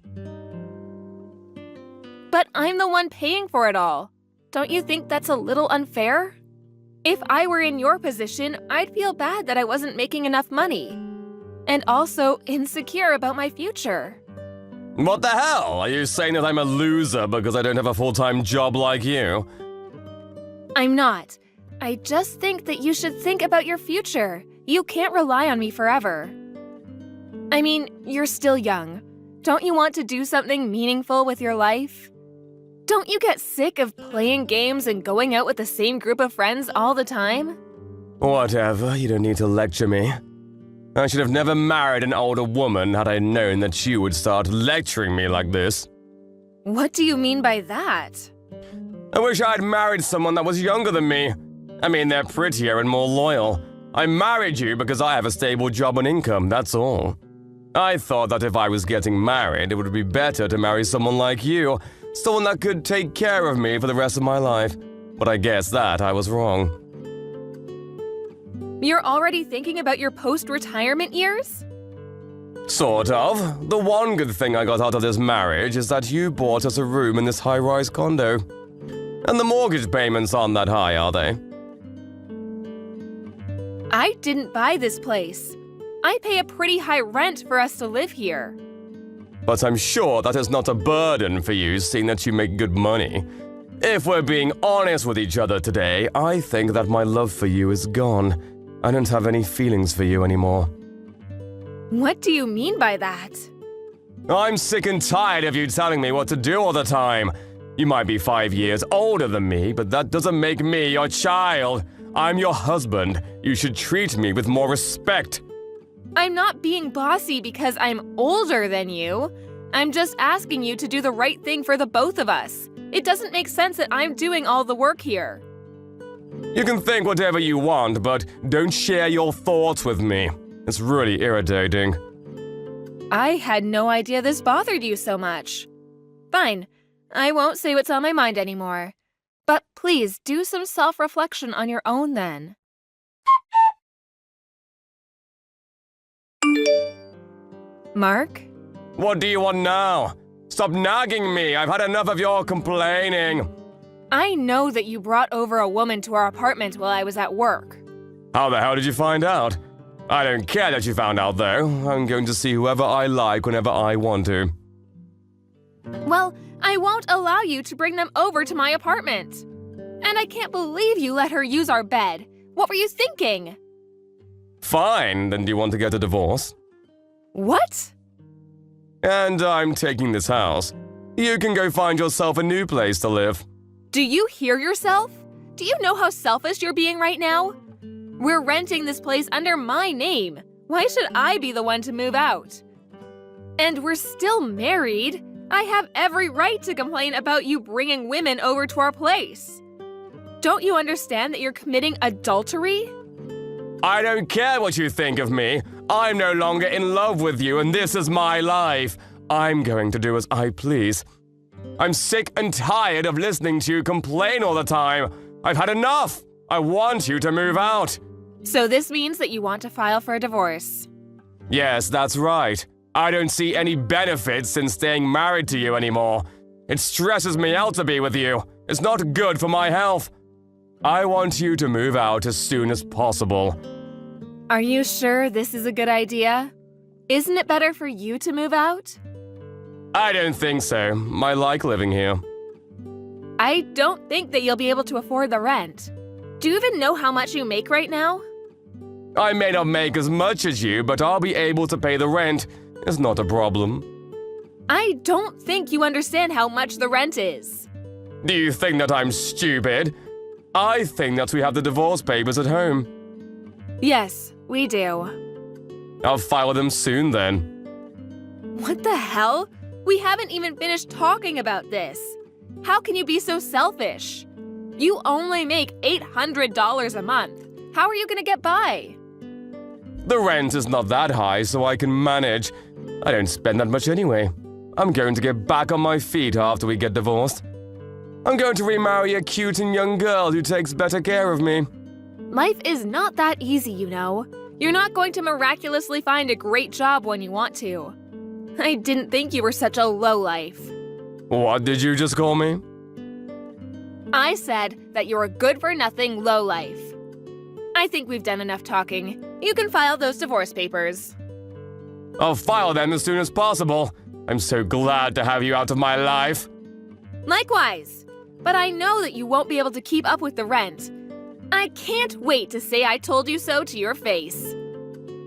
But I'm the one paying for it all. Don't you think that's a little unfair? If I were in your position, I'd feel bad that I wasn't making enough money. And also insecure about my future. What the hell? Are you saying that I'm a loser because I don't have a full-time job like you? I'm not. I just think that you should think about your future. You can't rely on me forever. I mean, you're still young. Don't you want to do something meaningful with your life? Don't you get sick of playing games and going out with the same group of friends all the time? Whatever, you don't need to lecture me. I should have never married an older woman had I known that you would start lecturing me like this. What do you mean by that? I wish I'd married someone that was younger than me. I mean, they're prettier and more loyal. I married you because I have a stable job and income, that's all. I thought that if I was getting married, it would be better to marry someone like you, someone that could take care of me for the rest of my life. But I guess that I was wrong. You're already thinking about your post-retirement years? Sort of. The one good thing I got out of this marriage is that you bought us a room in this high-rise condo. And the mortgage payments aren't that high, are they? I didn't buy this place. I pay a pretty high rent for us to live here. But I'm sure that is not a burden for you, seeing that you make good money. If we're being honest with each other today, I think that my love for you is gone. I don't have any feelings for you anymore. What do you mean by that? I'm sick and tired of you telling me what to do all the time. You might be 5 years older than me, but that doesn't make me your child. I'm your husband. You should treat me with more respect. I'm not being bossy because I'm older than you. I'm just asking you to do the right thing for the both of us. It doesn't make sense that I'm doing all the work here. You can think whatever you want, but don't share your thoughts with me. It's really irritating. I had no idea this bothered you so much. Fine, I won't say what's on my mind anymore. But please do some self-reflection on your own then. Mark, What do you want now? Stop nagging me. I've had enough of your complaining. I know that you brought over a woman to our apartment while I was at work. How the hell did you find out? I don't care that you found out, though. I'm going to see whoever I like whenever I want to. Well, I won't allow you to bring them over to my apartment. And I can't believe you let her use our bed. What were you thinking? Fine, then do you want to get a divorce? What? And I'm taking this house. You can go find yourself a new place to live. Do you hear yourself? Do you know how selfish you're being right now? We're renting this place under my name. Why should I be the one to move out? And we're still married. I have every right to complain about you bringing women over to our place. Don't you understand that you're committing adultery? I don't care what you think of me. I'm no longer in love with you, and this is my life. I'm going to do as I please. I'm sick and tired of listening to you complain all the time. I've had enough. I want you to move out. So this means that you want to file for a divorce. Yes, that's right. I don't see any benefits in staying married to you anymore. It stresses me out to be with you. It's not good for my health. I want you to move out as soon as possible. Are you sure this is a good idea? Isn't it better for you to move out? I don't think so. I like living here. I don't think that you'll be able to afford the rent. Do you even know how much you make right now? I may not make as much as you, but I'll be able to pay the rent. It's not a problem. I don't think you understand how much the rent is. Do you think that I'm stupid? I think that we have the divorce papers at home. Yes, we do. I'll file them soon then. What the hell? We haven't even finished talking about this. How can you be so selfish? You only make $800 a month. How are you going to get by? The rent is not that high, so I can manage. I don't spend that much anyway. I'm going to get back on my feet after we get divorced. I'm going to remarry a cute and young girl who takes better care of me. Life is not that easy, you know. You're not going to miraculously find a great job when you want to. I didn't think you were such a lowlife. What did you just call me? I said that you're a good-for-nothing lowlife. I think we've done enough talking. You can file those divorce papers. I'll file them as soon as possible. I'm so glad to have you out of my life. Likewise. But I know that you won't be able to keep up with the rent. I can't wait to say I told you so to your face.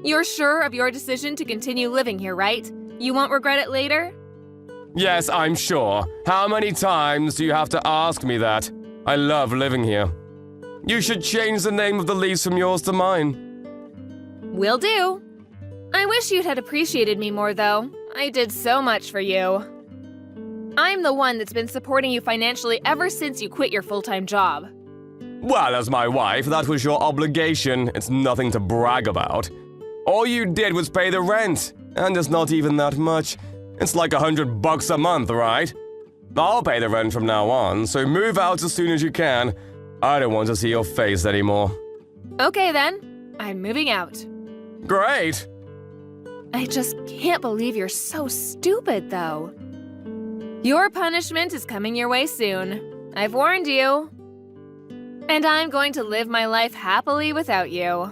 You're sure of your decision to continue living here, right? You won't regret it later? Yes, I'm sure. How many times do you have to ask me that? I love living here. You should change the name of the lease from yours to mine. Will do. I wish you'd had appreciated me more, though. I did so much for you. I'm the one that's been supporting you financially ever since you quit your full-time job. Well, as my wife, that was your obligation. It's nothing to brag about. All you did was pay the rent, and it's not even that much. It's like $100 a month, right? I'll pay the rent from now on, so move out as soon as you can. I don't want to see your face anymore. Okay then, I'm moving out. Great! I just can't believe you're so stupid, though. Your punishment is coming your way soon. I've warned you. And I'm going to live my life happily without you.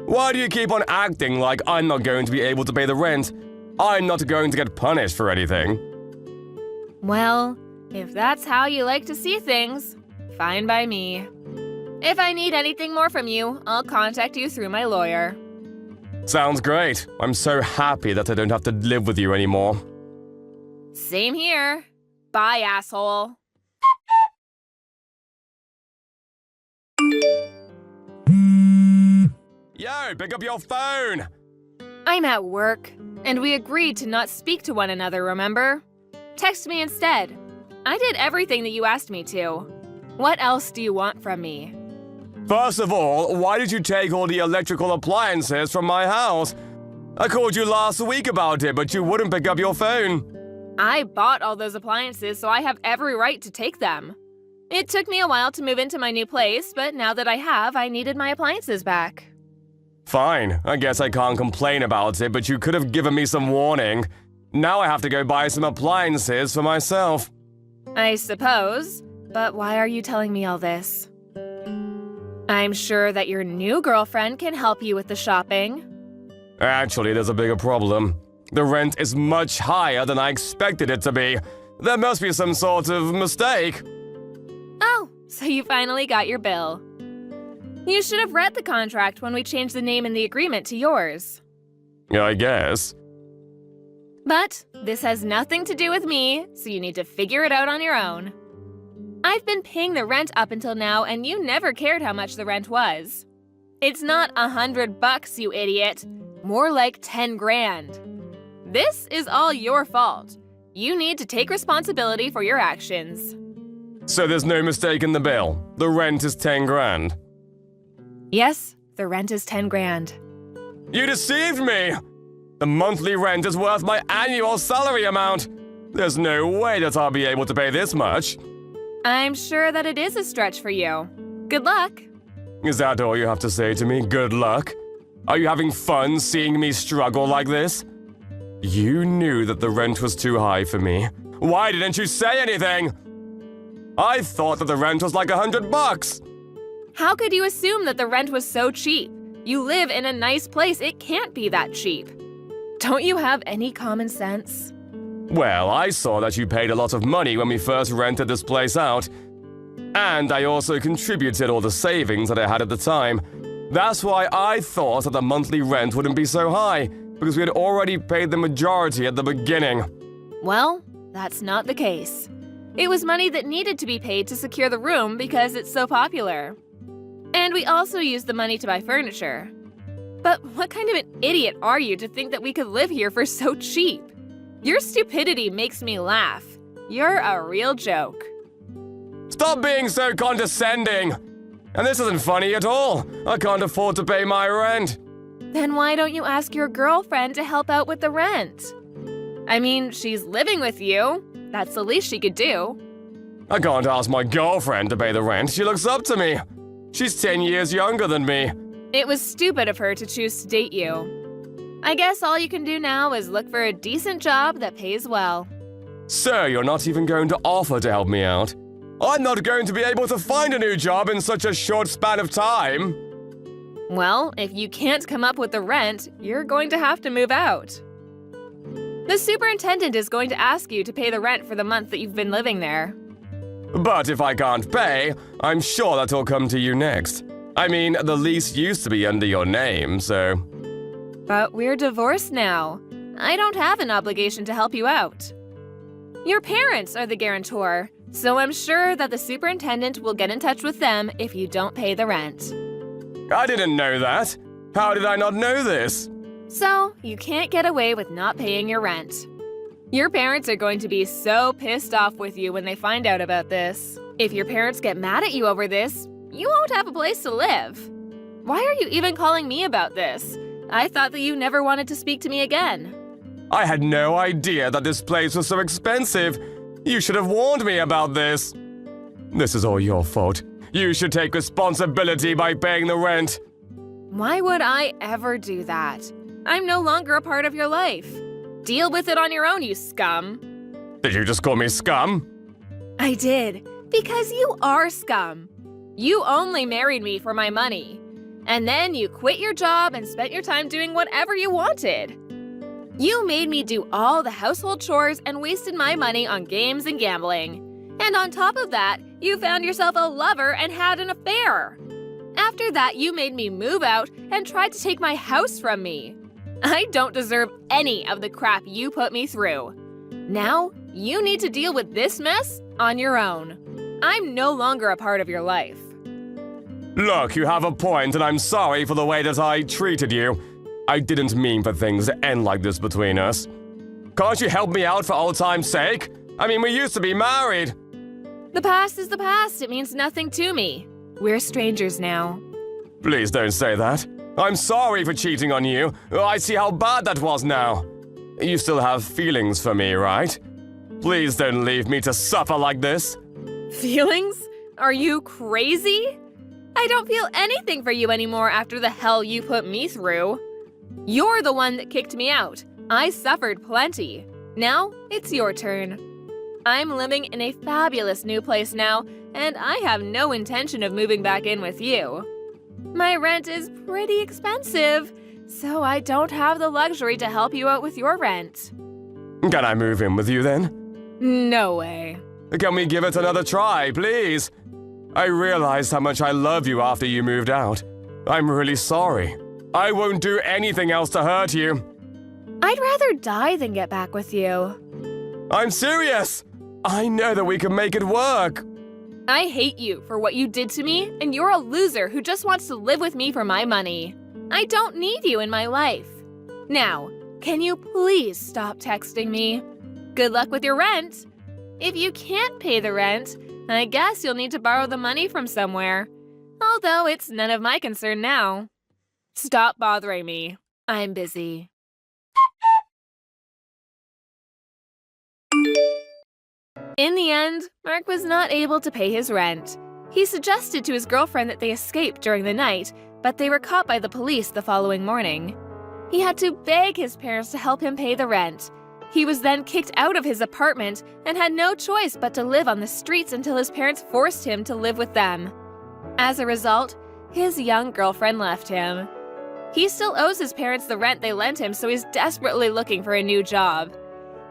Why do you keep on acting like I'm not going to be able to pay the rent? I'm not going to get punished for anything. Well, if that's how you like to see things, fine by me. If I need anything more from you, I'll contact you through my lawyer. Sounds great. I'm so happy that I don't have to live with you anymore. Same here. Bye, asshole. Yo, pick up your phone! I'm at work, and we agreed to not speak to one another, remember? Text me instead. I did everything that you asked me to. What else do you want from me? First of all, why did you take all the electrical appliances from my house? I called you last week about it, but you wouldn't pick up your phone. I bought all those appliances, so I have every right to take them. It took me a while to move into my new place, but now that I have, I needed my appliances back. Fine, I guess I can't complain about it, but you could have given me some warning. Now I have to go buy some appliances for myself. I suppose. But why are you telling me all this? I'm sure that your new girlfriend can help you with the shopping. Actually, there's a bigger problem. The rent is much higher than I expected it to be. There must be some sort of mistake. Oh, so you finally got your bill. You should have read the contract when we changed the name in the agreement to yours. I guess. But this has nothing to do with me, so you need to figure it out on your own. I've been paying the rent up until now, and you never cared how much the rent was. It's not $100, you idiot. More like 10 grand. This is all your fault. You need to take responsibility for your actions. So there's no mistake in the bill. The rent is 10 grand. Yes, the rent is 10 grand. You deceived me! The monthly rent is worth my annual salary amount. There's no way that I'll be able to pay this much. I'm sure that it is a stretch for you. Good luck. Is that all you have to say to me? Good luck? Are you having fun seeing me struggle like this? You knew that the rent was too high for me. Why didn't you say anything? I thought that the rent was like $100. How could you assume that the rent was so cheap? You live in a nice place. It can't be that cheap. Don't you have any common sense? Well, I saw that you paid a lot of money when we first rented this place out. And I also contributed all the savings that I had at the time. That's why I thought that the monthly rent wouldn't be so high, because we had already paid the majority at the beginning. Well, that's not the case. It was money that needed to be paid to secure the room because it's so popular. And we also used the money to buy furniture. But what kind of an idiot are you to think that we could live here for so cheap? Your stupidity makes me laugh. You're a real joke. Stop being so condescending! And this isn't funny at all. I can't afford to pay my rent. Then why don't you ask your girlfriend to help out with the rent? I mean, she's living with you. That's the least she could do. I can't ask my girlfriend to pay the rent. She looks up to me. She's 10 years younger than me. It was stupid of her to choose to date you. I guess all you can do now is look for a decent job that pays well. So you're not even going to offer to help me out? I'm not going to be able to find a new job in such a short span of time. Well, if you can't come up with the rent, you're going to have to move out. The superintendent is going to ask you to pay the rent for the month that you've been living there. But if I can't pay, I'm sure that will come to you next. I mean, the lease used to be under your name, so... But we're divorced now. I don't have an obligation to help you out. Your parents are the guarantor, so I'm sure that the superintendent will get in touch with them if you don't pay the rent. I didn't know that. How did I not know this? So, you can't get away with not paying your rent. Your parents are going to be so pissed off with you when they find out about this. If your parents get mad at you over this, you won't have a place to live. Why are you even calling me about this? I thought that you never wanted to speak to me again. I had no idea that this place was so expensive. You should have warned me about this. This is all your fault. You should take responsibility by paying the rent. Why would I ever do that? I'm no longer a part of your life. Deal with it on your own, you scum. Did you just call me scum? I did, because you are scum. You only married me for my money. And then you quit your job and spent your time doing whatever you wanted. You made me do all the household chores and wasted my money on games and gambling. And on top of that, you found yourself a lover and had an affair. After that, you made me move out and tried to take my house from me. I don't deserve any of the crap you put me through. Now, you need to deal with this mess on your own. I'm no longer a part of your life. Look, you have a point, and I'm sorry for the way that I treated you. I didn't mean for things to end like this between us. Can't you help me out for old time's sake? I mean, we used to be married. The past is the past. It means nothing to me. We're strangers now. Please don't say that. I'm sorry for cheating on you. I see how bad that was now. You still have feelings for me, right? Please don't leave me to suffer like this. Feelings? Are you crazy? I don't feel anything for you anymore after the hell you put me through. You're the one that kicked me out. I suffered plenty. Now, it's your turn. I'm living in a fabulous new place now, and I have no intention of moving back in with you. My rent is pretty expensive, so I don't have the luxury to help you out with your rent. Can I move in with you then? No way. Can we give it another try, please? I realized how much I love you after you moved out. I'm really sorry. I won't do anything else to hurt you. I'd rather die than get back with you. I'm serious! I know that we can make it work. I hate you for what you did to me, and you're a loser who just wants to live with me for my money. I don't need you in my life. Now, can you please stop texting me? Good luck with your rent. If you can't pay the rent, I guess you'll need to borrow the money from somewhere. Although it's none of my concern now. Stop bothering me. I'm busy. In the end, Mark was not able to pay his rent. He suggested to his girlfriend that they escape during the night, but they were caught by the police the following morning. He had to beg his parents to help him pay the rent. He was then kicked out of his apartment and had no choice but to live on the streets until his parents forced him to live with them. As a result, his young girlfriend left him. He still owes his parents the rent they lent him, so he's desperately looking for a new job.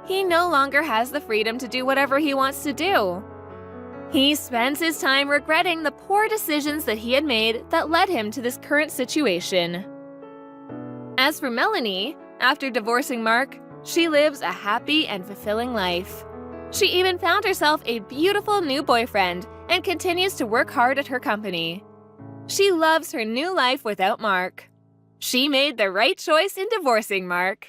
He no longer has the freedom to do whatever he wants to do. He spends his time regretting the poor decisions that he had made that led him to this current situation. As for Melanie, after divorcing Mark, she lives a happy and fulfilling life. She even found herself a beautiful new boyfriend and continues to work hard at her company. She loves her new life without Mark. She made the right choice in divorcing Mark.